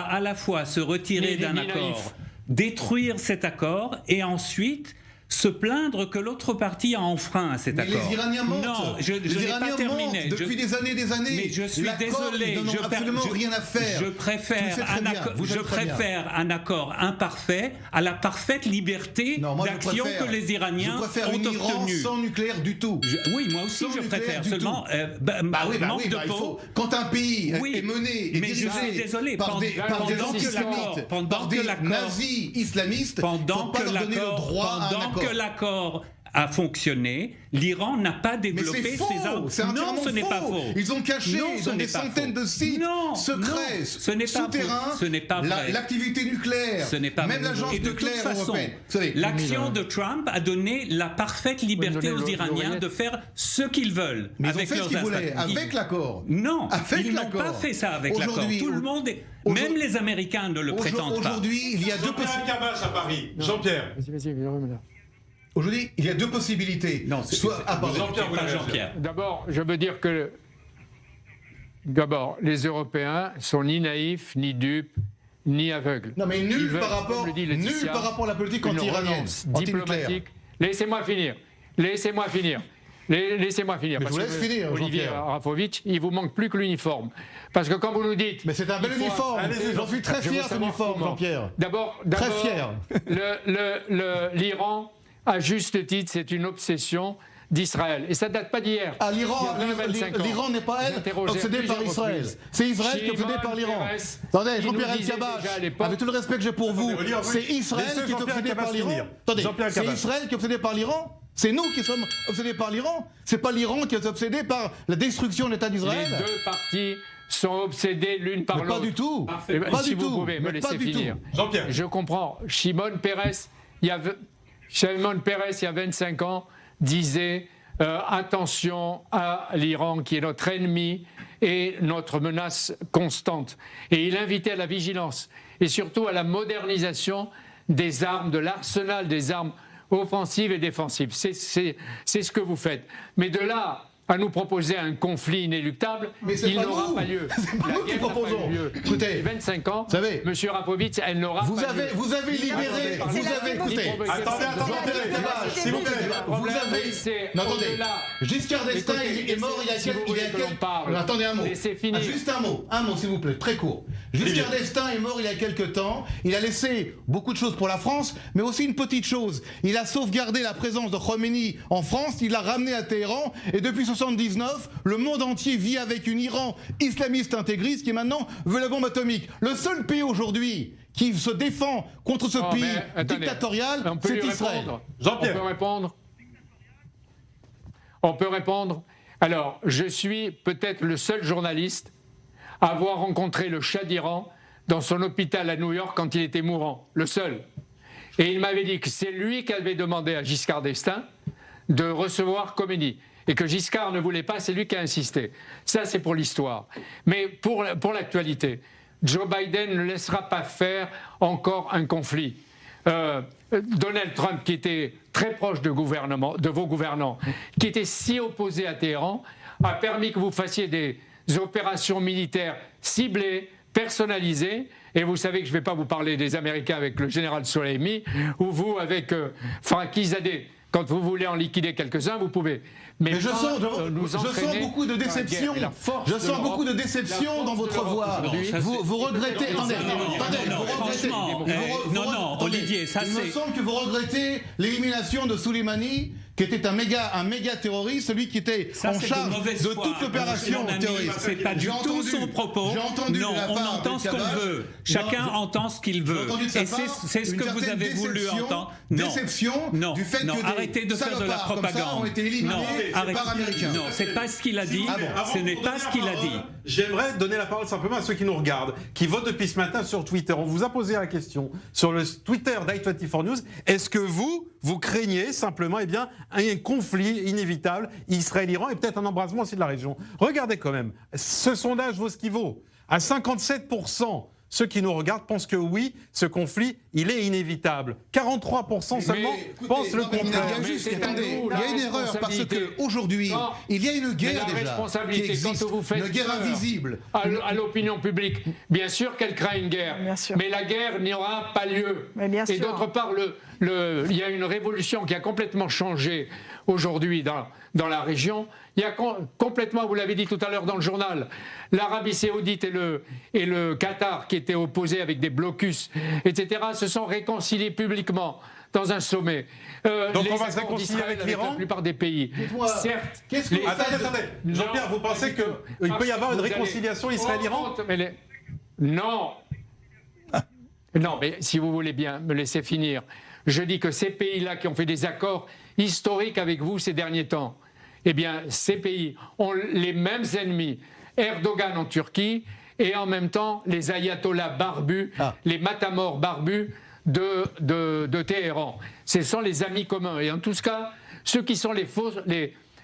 à la fois se retirer d'un accord, détruire cet accord et ensuite se plaindre que l'autre partie a enfreint cet accord. Mais les Iraniens mentent. Non, je n'ai pas terminé. Depuis des années. Mais je suis désolé. Ils n'en ont absolument rien à faire. Je préfère un accord imparfait à la parfaite liberté d'action que les Iraniens ont obtenue. Je préfère un Iran sans nucléaire du tout. Oui, moi aussi je préfère. Seulement, manque de peau. Quand un pays est mené et dirigé par des antisémites, par des nazis islamistes, pendant que l'accord a fonctionné. L'Iran n'a pas développé Mais c'est faux, ses armes. c'est entièrement Non, ce n'est faux. pas faux. Ils ont caché Non, ce dans des n'est pas centaines faux. de sites Non, secrets, non, ce n'est pas souterrains, faux. Ce n'est pas vrai. l'activité nucléaire, Ce n'est pas même vrai. l'agence Et de toute nucléaire façon, européenne. Vous savez, l'action de Trump a donné la parfaite liberté aux Iraniens de faire ce qu'ils veulent mais ils ont avec fait ce leurs qu'ils voulaient, infrastructures. avec l'accord. Non, Avec ils n'ont l'accord. pas fait ça avec l'accord. Aujourd'hui, Tout le monde, même les Américains ne le prétendent pas. Aujourd'hui, il y a deux possibilités. Cabache à Paris. Jean-Pierre. Aujourd'hui, il y a deux possibilités. Non, Soit pardon. Jean-Pierre, vous pas l'avez Jean-Pierre. D'abord, je veux dire que les Européens sont ni naïfs, ni dupes, ni aveugles. Non, mais Ils nul veulent, par rapport, comme le dit Laetitia, nul par rapport à la politique une anti-iranienne, relance anti-nucléaire. diplomatique. Laissez-moi finir. Laissez-moi finir. Laissez-moi finir. Mais je parce vous laisse que finir, Olivier Jean-Pierre. Rafovitch, il vous manque plus que l'uniforme. Parce que quand vous nous dites... Mais c'est un bel il faut- uniforme. Allez-y, J'en suis très Je veux fier de cet savoir uniforme, comment. Jean-Pierre. D'abord, Très fier. l'Iran, à juste titre, c'est une obsession d'Israël. Et ça ne date pas d'hier. Ah, l'Iran, Il y a 25 ans. l'Iran n'est pas, elle, Interrogé obsédée par plusieurs Israël. reprises. C'est Israël qui est obsédé Shimon par l'Iran. Peres, Attendez, qui Jean-Pierre nous disait El-Kabash, déjà à l'époque- avec tout le respect que j'ai pour vous, Attendez, c'est Israël laissez qui est Jean-Pierre obsédé par El-Kabash l'Iran. finir. Attendez, Jean-Pierre c'est El-Kabash. Israël qui est obsédé par l'Iran. C'est nous qui sommes obsédés par l'Iran. C'est pas l'Iran qui est obsédé par la destruction de l'État d'Israël. Les deux parties sont obsédées l'une par Mais l'autre. pas du tout. Eh ben, Pas si du vous tout. pouvez me Mais pas laisser du tout. finir. Jean-Pierre. Je comprends. Shimon Peres, il y a 25 ans, disait attention à l'Iran qui est notre ennemi et notre menace constante. Et il invitait à la vigilance et surtout à la modernisation des armes, de l'arsenal des armes offensives et défensives. C'est ce que vous faites. Mais de là à nous proposer un conflit inéluctable, Mais c'est il pas n'aura nous. pas lieu. C'est pas La nous qui guerre n'a pas proposons. eu lieu. Écoutez, Et 25 ans, vous savez, M. Rapovitch, elle n'aura Vous pas avez, lieu. vous avez libéré, attendez, vous avez, écoutez, Attendez, Jean-Pierre El-Kabash, s'il vous plaît. vous avez, non, attendez, Giscard d'Estaing Écoutez, est mort il y a si vous voulez que l'on quelques... parle, Attendez un mot. laissez finir. Juste un mot s'il vous plaît, très court. Giscard d'Estaing est mort il y a quelques temps, il a laissé beaucoup de choses pour la France, mais aussi une petite chose. Il a sauvegardé la présence de Khomeini en France, il l'a ramené à Téhéran, et depuis 1979, le monde entier vit avec une Iran islamiste intégriste qui maintenant veut la bombe atomique. Le seul pays aujourd'hui qui se défend contre ce Oh, pays mais attendez, dictatorial, on peut c'est lui Israël. répondre. Jean-Pierre. On peut répondre. On peut répondre. Alors, je suis peut-être le seul journaliste à avoir rencontré le Shah d'Iran dans son hôpital à New York quand il était mourant. Le seul. Et il m'avait dit que c'est lui qui avait demandé à Giscard d'Estaing de recevoir Khomeini. Et que Giscard ne voulait pas, c'est lui qui a insisté. Ça, c'est pour l'histoire. Mais pour l'actualité, Joe Biden ne laissera pas faire encore un conflit. Donald Trump, qui était très proche de vos gouvernants, qui était si opposé à Téhéran, a permis que vous fassiez des opérations militaires ciblées, personnalisées. Et vous savez que je ne vais pas vous parler des Américains avec le général Soleimani, ou vous avec Farakizadeh. Quand vous voulez en liquider quelques-uns, vous pouvez. Mais je pas, sens nous entraîner beaucoup de dans la déception. guerre. Et la force Je de sons l'Europe- beaucoup de la déception force dans de votre l'Europe voix. aujourd'hui- ça, Vous regrettez. Attendez, franchement, non, Olivier, ça il me c'est. semble que vous regrettez l'élimination de Soleimani, qui était un méga terroriste, celui qui était Ça, en c'est charge mauvaise de foi. toute l'opération Mon ami, terroriste. c'est pas du J'ai tout entendu- son propos. J'ai entendu Non, de la on part entend de ce qu'on Kabash, veut. Chacun entend ce qu'il j'ai veut. entendu de sa Et part c'est ce une que vous certaine avez voulu déception- entendre. Déception non, du fait non, que des arrêtez de faire de la salopards comme ça propagande. ont été éliminés non, par Américains. Non, c'est pas ce qu'il a dit. Ah bon. Ce n'est pas ce qu'il a dit. J'aimerais donner la parole simplement à ceux qui nous regardent, qui votent depuis ce matin sur Twitter. On vous a posé la question sur le Twitter d'i24 News. Est-ce que vous craignez simplement un conflit inévitable Israël-Iran et peut-être un embrasement aussi de la région? Regardez quand même, ce sondage vaut ce qu'il vaut. À 57%, ceux qui nous regardent pensent que oui, ce conflit, il est inévitable. 43% seulement écoutez, pensent le non, mais contraire. il y a juste, Mais c'est attendez, à nous, il y a la une erreur parce responsabilité. qu'aujourd'hui, Non. il y a une Mais guerre la déjà qui responsabilité, existe, quand vous faites une guerre peur invisible. à l'opinion publique, bien sûr qu'elle craint une guerre, Bien sûr. mais la guerre n'aura pas lieu. Mais bien Et sûr. d'autre part, il y a une révolution qui a complètement changé aujourd'hui dans la région. Il y a complètement, vous l'avez dit tout à l'heure dans le journal, l'Arabie Saoudite et le Qatar qui étaient opposés avec des blocus, etc., se sont réconciliés publiquement dans un sommet. Donc les on va se accords réconcilier d'Israël avec l'Iran la plupart des pays. Dites-moi, Certes, qu'est-ce que les- vous faites Attendez. Jean-Pierre, vous pensez qu'il peut y avoir une Vous allez- réconciliation Israël-Iran? Non. Non, mais si vous voulez bien me laisser finir, je dis que ces pays-là qui ont fait des accords historiques avec vous ces derniers temps, eh bien, ces pays ont les mêmes ennemis. Erdogan en Turquie et en même temps les ayatollahs barbus, les matamors barbus de Téhéran. Ce sont les amis communs. Et en tout cas, ceux qui sont les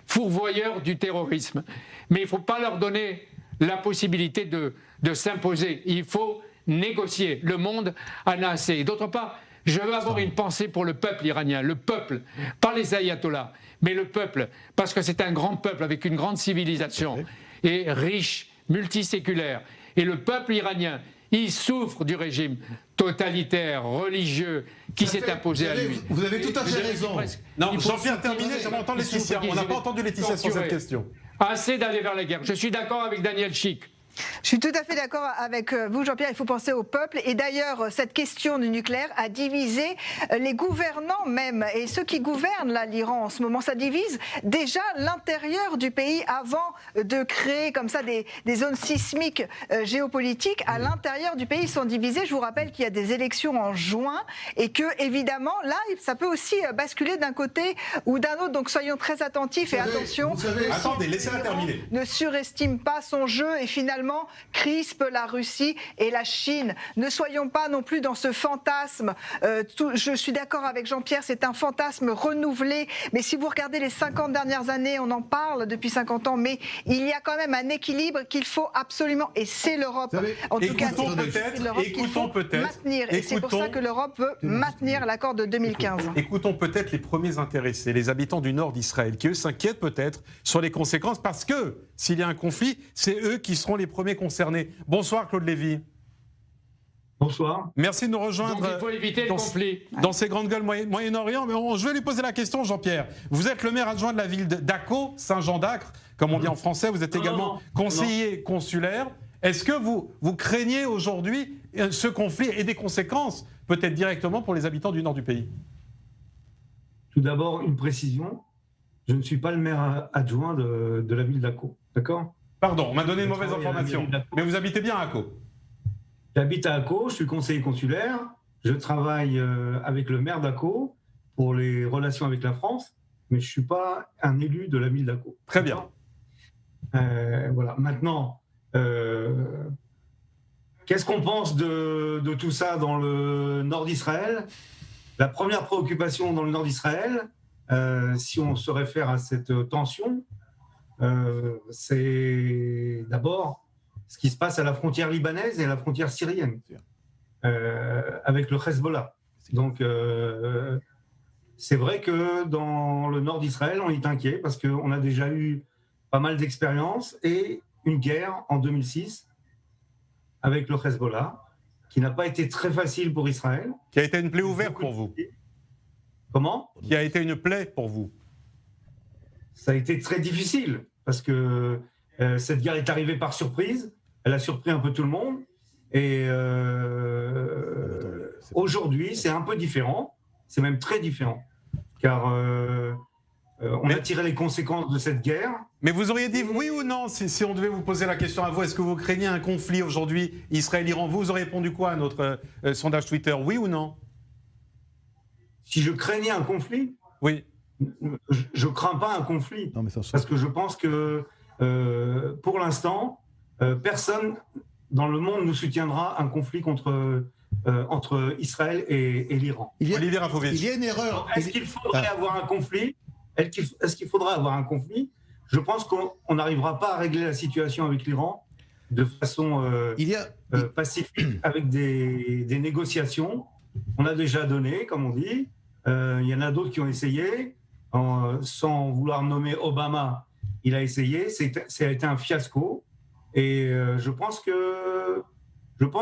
fourvoyeurs du terrorisme. Mais il ne faut pas leur donner la possibilité de s'imposer. Il faut négocier. Le monde en a assez. Et d'autre part, je veux avoir une pensée pour le peuple iranien. Le peuple, pas les ayatollahs, mais le peuple. Parce que c'est un grand peuple avec une grande civilisation. Et riche, multiséculaire. Et le peuple iranien, il souffre du régime totalitaire, religieux, qui s'est imposé à lui. Vous avez tout à fait raison. Non, Jean-Pierre, terminé, j'aimerais entendre Laetitia. On n'a pas entendu Laetitia sur cette question. Assez d'aller vers la guerre. Je suis d'accord avec Daniel Chic. Je suis tout à fait d'accord avec vous, Jean-Pierre, il faut penser au peuple. Et d'ailleurs, cette question du nucléaire a divisé les gouvernants même. Et ceux qui gouvernent là l'Iran en ce moment, ça divise déjà l'intérieur du pays avant de créer comme ça des zones sismiques géopolitiques. À l'intérieur du pays, ils sont divisés. Je vous rappelle qu'il y a des élections en juin et que, évidemment, là, ça peut aussi basculer d'un côté ou d'un autre. Donc soyons très attentifs et attention. Attendez, laissez-la terminer. Ne surestime pas son jeu et finalement crispe la Russie et la Chine. Ne soyons pas non plus dans ce fantasme. Je suis d'accord avec Jean-Pierre, c'est un fantasme renouvelé. Mais si vous regardez les 50 dernières années, on en parle depuis 50 ans, mais il y a quand même un équilibre qu'il faut absolument, et c'est l'Europe. En tout cas, c'est l'Europe qu'il faut maintenir. Et c'est pour ça que l'Europe veut maintenir l'accord de 2015. Écoutons peut-être les premiers intéressés, les habitants du nord d'Israël, qui eux s'inquiètent peut-être sur les conséquences, parce que s'il y a un conflit, c'est eux qui seront les premiers concernés. Bonsoir Claude Lévy. Bonsoir. Merci de nous rejoindre. Donc il faut éviter le conflit. Dans ces grandes gueules Moyen-Orient. Mais je vais lui poser la question, Jean-Pierre. Vous êtes le maire adjoint de la ville d'Akko, Saint-Jean-d'Acre, comme on dit en français. Vous êtes également conseiller consulaire. Est-ce que vous craignez aujourd'hui ce conflit et des conséquences, peut-être directement pour les habitants du nord du pays? Tout d'abord, une précision. Je ne suis pas le maire adjoint de la ville d'Akko. D'accord ? Pardon, on m'a donné une mauvaise information. Mais vous habitez bien à Akko? J'habite à Akko, je suis conseiller consulaire. Je travaille avec le maire d'Akko pour les relations avec la France, mais je ne suis pas un élu de la ville d'Akko. Très bien. Voilà. Maintenant, qu'est-ce qu'on pense de tout ça dans le nord d'Israël? La première préoccupation dans le nord d'Israël, si on se réfère à cette tension, c'est d'abord ce qui se passe à la frontière libanaise et à la frontière syrienne, avec le Hezbollah. Donc, c'est vrai que dans le nord d'Israël, on est inquiet parce qu'on a déjà eu pas mal d'expériences et une guerre en 2006 avec le Hezbollah, qui n'a pas été très facile pour Israël. Qui a été une plaie ouverte pour vous? Comment? Qui a été une plaie pour vous? Ça a été très difficile parce que cette guerre est arrivée par surprise. Elle a surpris un peu tout le monde. Et aujourd'hui, c'est un peu différent. C'est même très différent. Car on a tiré les conséquences de cette guerre. Mais vous auriez dit oui ou non si on devait vous poser la question à vous? Est-ce que vous craignez un conflit aujourd'hui Israël-Iran? Vous auriez répondu quoi à notre sondage Twitter? Oui ou non? Si je craignais un conflit? Oui. Je ne crains pas un conflit. Non, mais parce que je pense que pour l'instant, personne dans le monde ne soutiendra un conflit entre Israël et l'Iran. Olivier Rafovitch. Il y a une erreur. Est-ce qu'il faudrait avoir un conflit? Est-ce qu'il faudra avoir un conflit? Je pense qu'on n'arrivera pas à régler la situation avec l'Iran de façon pacifique, avec des négociations. On a déjà donné, comme on dit. Il y en a d'autres qui ont essayé. Sans vouloir nommer Obama, il a essayé. Ça a été un fiasco. Et je pense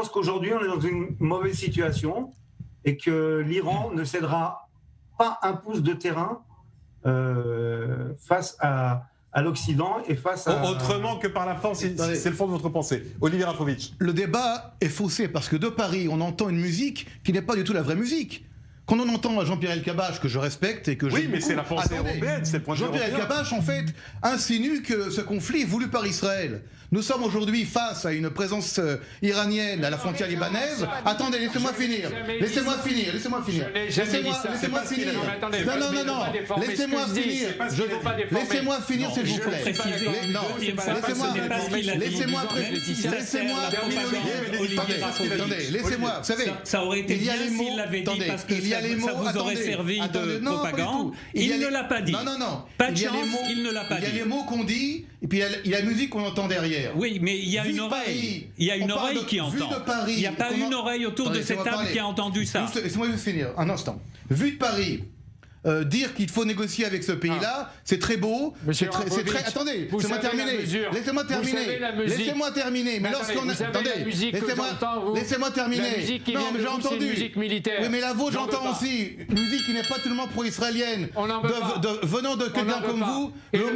qu'aujourd'hui, on est dans une mauvaise situation et que l'Iran ne cédera pas un pouce de terrain face à l'Occident et face à... Autrement que par la force, c'est le fond de votre pensée. Olivier Rafovitch. Le débat est faussé parce que de Paris, on entend une musique qui n'est pas du tout la vraie musique. Quand on entend Jean-Pierre Elkabbach, que je respecte et que Oui, j'aime mais c'est beaucoup, la pensée européenne, c'est le point de vue Jean-Pierre européen. Elkabbach, en fait, insinue que ce conflit est voulu par Israël. Nous sommes aujourd'hui face à une présence iranienne à la frontière libanaise. Attendez, laissez-moi finir. Laissez-moi finir. Laissez-moi finir. Laissez-moi finir. Non. Laissez-moi finir. Laissez-moi finir, s'il vous plaît. Non, laissez-moi laissez-moi. Vous savez, ça aurait été bien s'il l'avait dit parce que ça vous aurait servi de propagande. Il ne l'a pas dit. Non. Pas de chance, il ne l'a pas dit. Il y a les mots qu'on dit et puis il y a la musique qu'on entend derrière. Oui, mais il y a une oreille. Il y a une oreille qui entend. Il n'y a pas une oreille autour de cette table qui a entendu ça. Laissez-moi juste finir, un instant. Vu de Paris, dire qu'il faut négocier avec ce pays-là, c'est très beau. Monsieur c'est très. Attendez, laissez-moi terminer. Laissez-moi terminer. Mais lorsqu'on attendez, laissez-moi terminer. Non, mais j'ai entendu. Musique militaire. Oui, mais la vôtre, j'entends aussi. Musique qui n'est pas tellement pro-israélienne. Venant de quelqu'un comme vous, le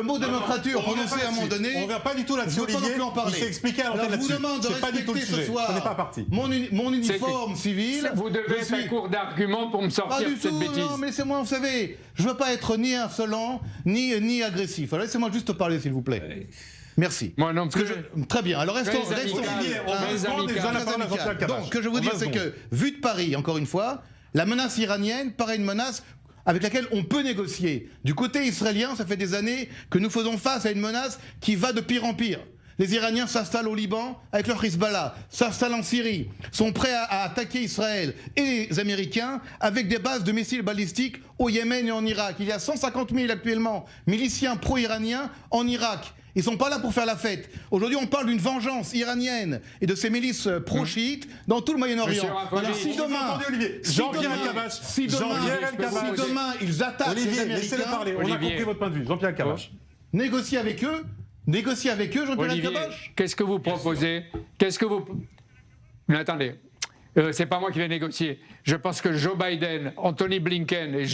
mot démocrature prononcé à un moment donné. On ne va pas du tout là-dessus, Olivier. Il s'est expliqué à l'antenne là-dessus. C'est pas du tout le sujet. On n'est pas parti. Mon uniforme civil. Vous devez être un cours d'arguments pour me sortir de cette bêtise. Non, mais laissez-moi, vous savez, je ne veux pas être ni insolent, ni agressif. Alors laissez-moi juste parler, s'il vous plaît. Merci. Moi non plus. Très bien. Alors restons. Donc, ce que je veux dire, c'est que, vu de Paris, encore une fois, la menace iranienne paraît une menace avec laquelle on peut négocier. Du côté israélien, ça fait des années que nous faisons face à une menace qui va de pire en pire. Les Iraniens s'installent au Liban avec leur Hezbollah, s'installent en Syrie, sont prêts à attaquer Israël et les Américains avec des bases de missiles balistiques au Yémen et en Irak. Il y a 150 000 actuellement miliciens pro-iraniens en Irak. Ils ne sont pas là pour faire la fête. Aujourd'hui, on parle d'une vengeance iranienne et de ces milices pro-chiites dans tout le Moyen-Orient. Alors si demain ils attaquent les Américains... Laissez-le parler, on a compris votre point de vue. Jean-Pierre Elkabbach. Négocier avec eux, Jean-Pierre Elkabbach. Qu'est-ce que vous proposez? Mais attendez, c'est pas moi qui vais négocier. Je pense que Joe Biden, Anthony Blinken et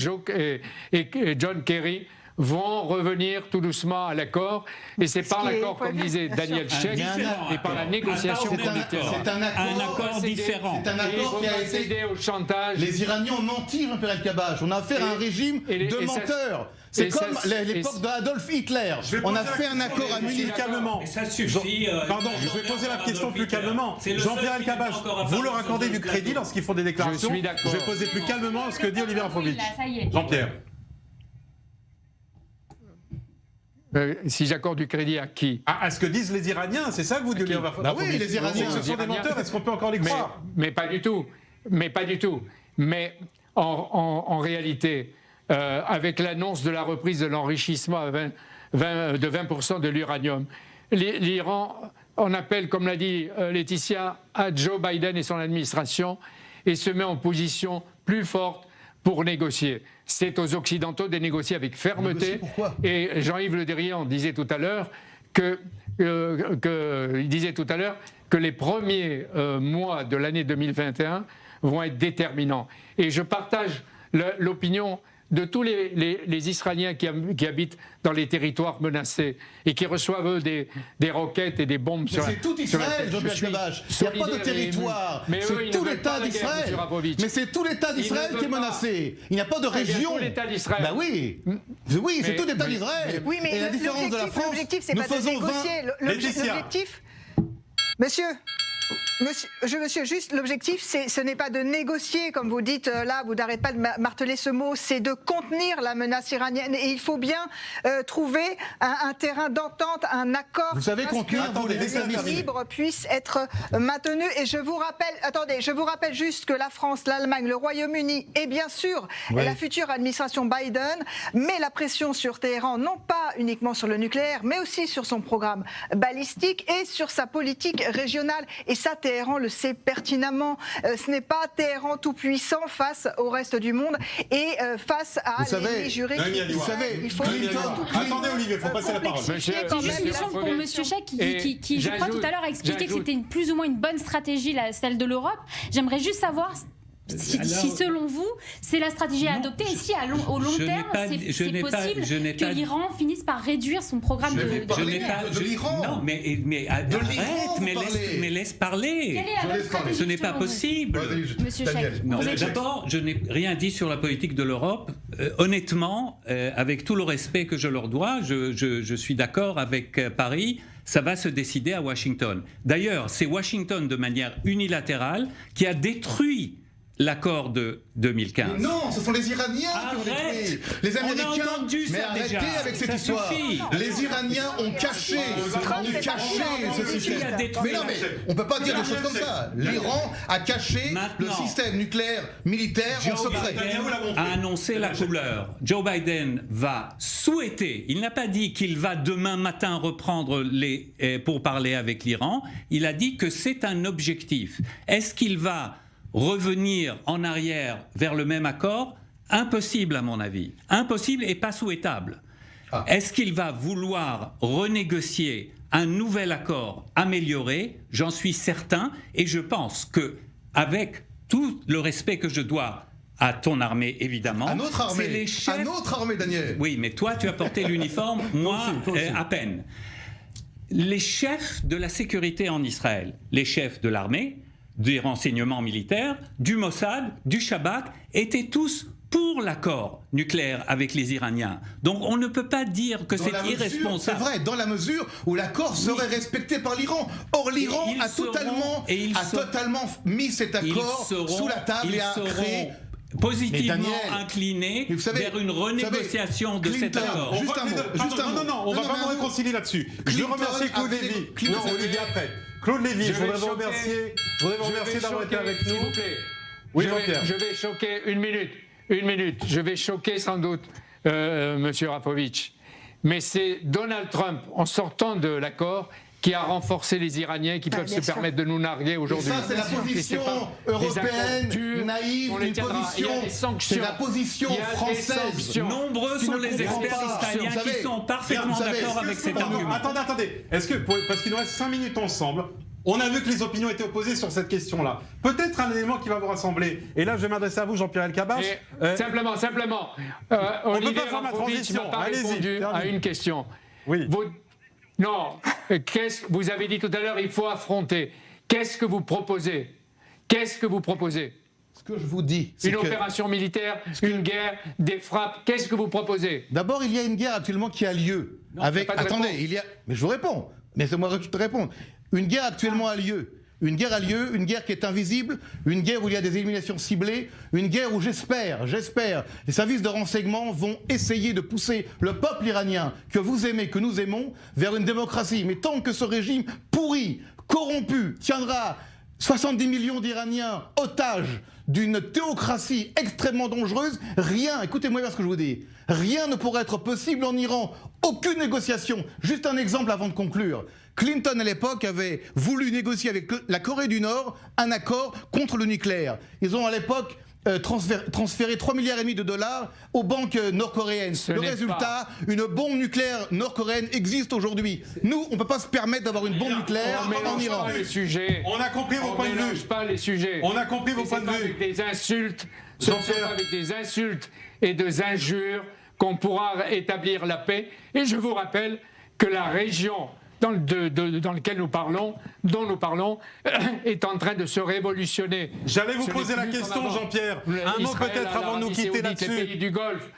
John Kerry vont revenir tout doucement à l'accord. Et c'est par l'accord, comme disait Daniel Sheikh, et par la négociation militaire. C'est un accord différent. C'est un accord qui a été... au chantage. Les Iraniens ont menti, Jean-Pierre Elkabbach. On a affaire à un régime de menteurs. C'est comme l'époque d'Adolf Hitler. On a fait un accord à Munich. Calmement. Ça suffit. Pardon, je vais poser la question plus calmement. Jean-Pierre Elkabbach, vous leur accordez du crédit lorsqu'ils font des déclarations. Je suis d'accord. Je vais poser plus calmement ce que dit Olivier Rafovitch. Jean-Pierre. Si j'accorde du crédit à qui? À ce que disent les Iraniens, c'est ça que vous dites, Olivier Rafovitch? Bah oui, les Iraniens. Ce sont des menteurs, est-ce qu'on peut encore les croire? Mais pas du tout. Mais en réalité, avec l'annonce de la reprise de l'enrichissement de 20% de l'uranium, l'Iran en appelle, comme l'a dit Laetitia, à Joe Biden et son administration et se met en position plus forte pour négocier. C'est aux Occidentaux de négocier avec fermeté. Pourquoi ? Et Jean-Yves Le Drian disait tout à l'heure que les premiers mois de l'année 2021 vont être déterminants. Et je partage l'opinion de tous les Israéliens qui habitent dans les territoires menacés et qui reçoivent eux, des roquettes et des bombes sur la tête. C'est tout Israël, Jean-Pierre Elkabbach. Il n'y a pas de territoire. C'est tout l'État d'Israël. Mais c'est tout l'État d'Israël qui est menacé. Il n'y a pas de région. Tout l'État d'Israël. Bah oui, c'est tout l'État d'Israël. Oui, mais et la différence de la France, l'objectif, c'est pas de négocier. L'objectif, monsieur, juste l'objectif, ce n'est pas de négocier, comme vous dites là, vous n'arrêtez pas de marteler ce mot, c'est de contenir la menace iranienne. Et il faut bien trouver un terrain d'entente, un accord, vous savez, pour que l'équilibre puisse être maintenu. Et je vous rappelle juste que la France, l'Allemagne, le Royaume-Uni et bien sûr la future administration Biden met la pression sur Téhéran, non pas uniquement sur le nucléaire, mais aussi sur son programme balistique et sur sa politique régionale. Et ça, Téhéran le sait pertinemment. Ce n'est pas Téhéran tout puissant face au reste du monde et face à les jurés. Vous savez, il faut attendez, Olivier, il faut passer la parole. J'ai une question pour M. Sheikh qui je crois, tout à l'heure a expliqué que c'était plus ou moins une bonne stratégie, celle de l'Europe. J'aimerais juste savoir si selon vous, c'est la stratégie à adopter, et si au long terme, c'est possible que l'Iran finisse par réduire son programme de l'Iran. Non, mais arrête, mais laisse parler. Ce n'est pas possible. Monsieur Chaic, d'abord, je n'ai rien dit sur la politique de l'Europe. Honnêtement, avec tout le respect que je leur dois, je suis d'accord avec Paris. Ça va se décider à Washington. D'ailleurs, c'est Washington, de manière unilatérale, qui a détruit l'accord de 2015. Mais non, ce sont les Iraniens qui ont détruit. Les Américains, on a entendu ça, mais arrêtez déjà. avec cette histoire. Les Iraniens ont caché ce système. Mais non, mais on peut pas dire des choses comme ça. L'Iran a caché le système nucléaire militaire en secret. A annoncé la couleur. Joe Biden va souhaiter, il n'a pas dit qu'il va demain matin reprendre pour parler avec l'Iran, il a dit que c'est un objectif. Est-ce qu'il va revenir en arrière vers le même accord? Impossible à mon avis. Impossible et pas souhaitable. Est-ce qu'il va vouloir renégocier un nouvel accord amélioré? J'en suis certain, et je pense que, avec tout le respect que je dois à ton armée, évidemment. À notre armée, c'est les chefs... à notre armée, Daniel. Oui, mais toi, tu as porté l'uniforme, moi, à peine. Les chefs de la sécurité en Israël, les chefs de l'armée, des renseignements militaires, du Mossad, du Shabak, étaient tous pour l'accord nucléaire avec les Iraniens. Donc on ne peut pas dire que c'est irresponsable. C'est vrai, dans la mesure où l'accord serait respecté par l'Iran. Or l'Iran a totalement mis cet accord sous la table et a créé... positivement incliné vers une renégociation de cet accord. Non, on va pas me réconcilier là-dessus. Je remercie Claude Lévy. Non, Olivier après. Claude Lévy, je voudrais vous remercier d'avoir été avec nous. S'il vous plaît. Oui, Jean-Pierre. Je vais choquer une minute. Je vais choquer sans doute Monsieur Rapovitch. Mais c'est Donald Trump, en sortant de l'accord, qui a renforcé les Iraniens qui peuvent se permettre de nous narguer aujourd'hui. Ça, c'est la position européenne, naïve, une position. C'est la position française. Nombreux sont les experts israéliens qui sont parfaitement d'accord avec cet argument. Attendez. Est-ce que, parce qu'il nous reste 5 minutes ensemble, on a vu que les opinions étaient opposées sur cette question-là. Peut-être un élément qui va vous rassembler. Et là, je vais m'adresser à vous, Jean-Pierre Elkabbach. Simplement. Olivier Rapovitch n'a pas répondu à une question. Oui. Non, vous avez dit tout à l'heure, il faut affronter. Qu'est-ce que vous proposez? Ce que je vous dis, c'est une opération militaire, une guerre, des frappes. Qu'est-ce que vous proposez? D'abord, il y a une guerre actuellement qui a lieu. Attendez, mais je vous réponds. Laissez-moi te répondre. Une guerre actuellement a lieu. Une guerre qui est invisible, une guerre où il y a des éliminations ciblées, une guerre où j'espère, les services de renseignement vont essayer de pousser le peuple iranien, que vous aimez, que nous aimons, vers une démocratie. Mais tant que ce régime pourri, corrompu, tiendra 70 millions d'Iraniens otages d'une théocratie extrêmement dangereuse, écoutez-moi bien ce que je vous dis, rien ne pourra être possible en Iran, aucune négociation. Juste un exemple avant de conclure. Clinton, à l'époque, avait voulu négocier avec la Corée du Nord un accord contre le nucléaire. Ils ont, à l'époque, transféré 3,5 milliards de dollars aux banques nord-coréennes. Le résultat, une bombe nucléaire nord-coréenne existe aujourd'hui. Nous, on ne peut pas se permettre d'avoir une bombe nucléaire en Iran. On a compris vos points de vue. On ne mélange pas les sujets. On a compris vos points de vue. Avec des insultes, ce ne sont pas avec des insultes et des injures qu'on pourra établir la paix. Et je vous rappelle que la région dans lequel dont nous parlons, est en train de se révolutionner. J'allais vous poser la question, Jean-Pierre. Un mot peut-être avant de nous quitter là-dessus. Les pays du Golfe.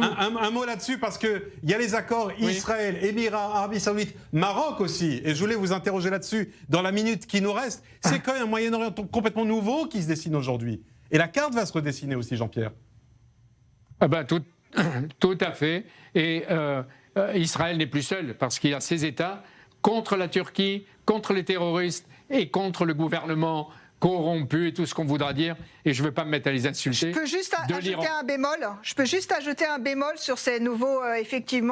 Un mot là-dessus, parce qu'il y a les accords Israël, Émirats, Arabie Saoudite, Maroc aussi. Et je voulais vous interroger là-dessus dans la minute qui nous reste. C'est quand même un Moyen-Orient complètement nouveau qui se dessine aujourd'hui. Et la carte va se redessiner aussi, Jean-Pierre. Tout à fait. Et Israël n'est plus seul, parce qu'il y a ces États contre la Turquie, contre les terroristes et contre le gouvernement corrompu et tout ce qu'on voudra dire, et je ne veux pas me mettre à les insulter. Je peux juste ajouter un bémol sur ces nouveaux,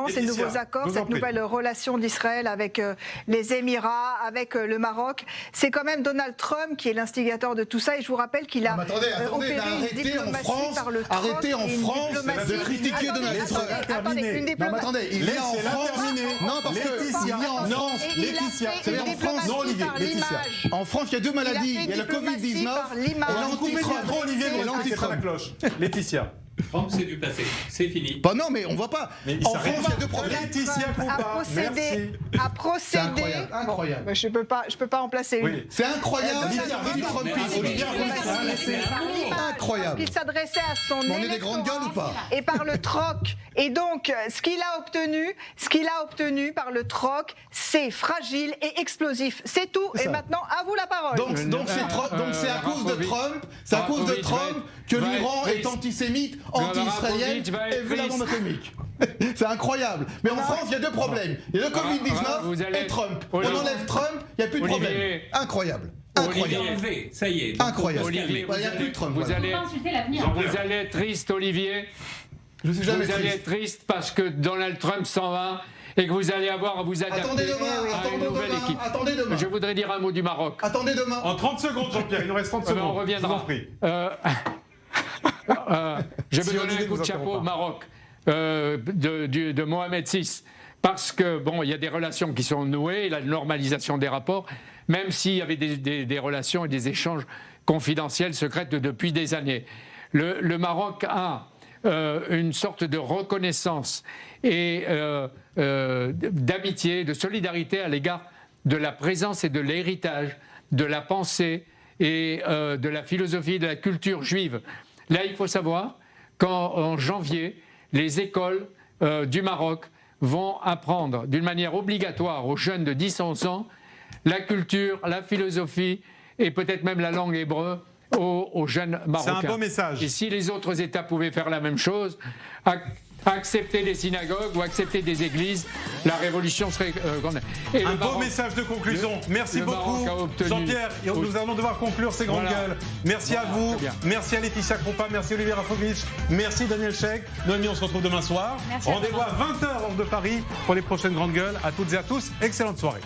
ces nouveaux accords, cette nouvelle relation d'Israël avec les Émirats, avec le Maroc. C'est quand même Donald Trump qui est l'instigateur de tout ça, et je vous rappelle qu'il a opéré une diplomatie par le troc. Arrêtez en France de critiquer Donald Trump. Attendez, il y a en France... Non, parce qu'il y a en France... Laetitia. En France, il y a deux maladies. Il y a le diplomatie, par l'image. Et l'anti-Trump. Laetitia. Trump, c'est du passé, c'est fini. Bah non, mais on voit pas. Mais En France, il y a deux problèmes. Laetitia Coupa, merci. À procéder. C'est incroyable. Bon, je peux pas en placer une. Oui. C'est incroyable. Incroyable. Il s'adressait à son On est des grandes gueules ou pas? Et par le troc. Et donc, ce qu'il a obtenu par le troc, c'est fragile et explosif. C'est tout. Et maintenant, à vous la parole. Donc c'est à cause de Trump, c'est à cause de Trump que l'Iran est antisémite, anti-israélien et veut la bombe atomique. C'est incroyable. Mais en France, il y a deux problèmes. Il y a le Covid-19 et Trump. On enlève Trump, il n'y a plus de problème. Incroyable. Incroyable. Ça y est. Incroyable. Olivier, Il n'y a plus de Trump. Vous allez être triste, Olivier. Je suis jamais Vous allez triste. être triste parce que Donald Trump s'en va et que vous allez avoir à vous adapter à une nouvelle équipe. Attendez demain. Je voudrais dire un mot du Maroc. Attendez demain. En 30 secondes, Jean-Pierre, il nous reste 30 secondes. On reviendra. Je vous en prie. Je Si vais donner Olivier un coup nous de chapeau interrompt au Maroc de Mohamed VI parce que bon, il y a des relations qui sont nouées, la normalisation des rapports, même s'il y avait des relations et des échanges confidentiels, secrets depuis des années. Le Maroc a une sorte de reconnaissance et d'amitié, de solidarité à l'égard de la présence et de l'héritage, de la pensée et de la philosophie, de la culture juive. Là, il faut savoir qu'en janvier, les écoles du Maroc vont apprendre d'une manière obligatoire aux jeunes de 10-11 ans la culture, la philosophie et peut-être même la langue hébreu aux jeunes Marocains. C'est un beau message. Et si les autres États pouvaient faire la même chose, accepter des synagogues ou accepter des églises, la révolution serait grande. Et Un beau message de conclusion. Merci beaucoup, Jean-Pierre. Nous allons devoir conclure ces grandes gueules. Merci à vous. Merci à Laetitia Kroupa. Merci Olivier Rafovic. Merci Daniel Chek. Noémie, on se retrouve demain soir. Rendez-vous à 20h hors de Paris pour les prochaines grandes gueules. À toutes et à tous, excellente soirée.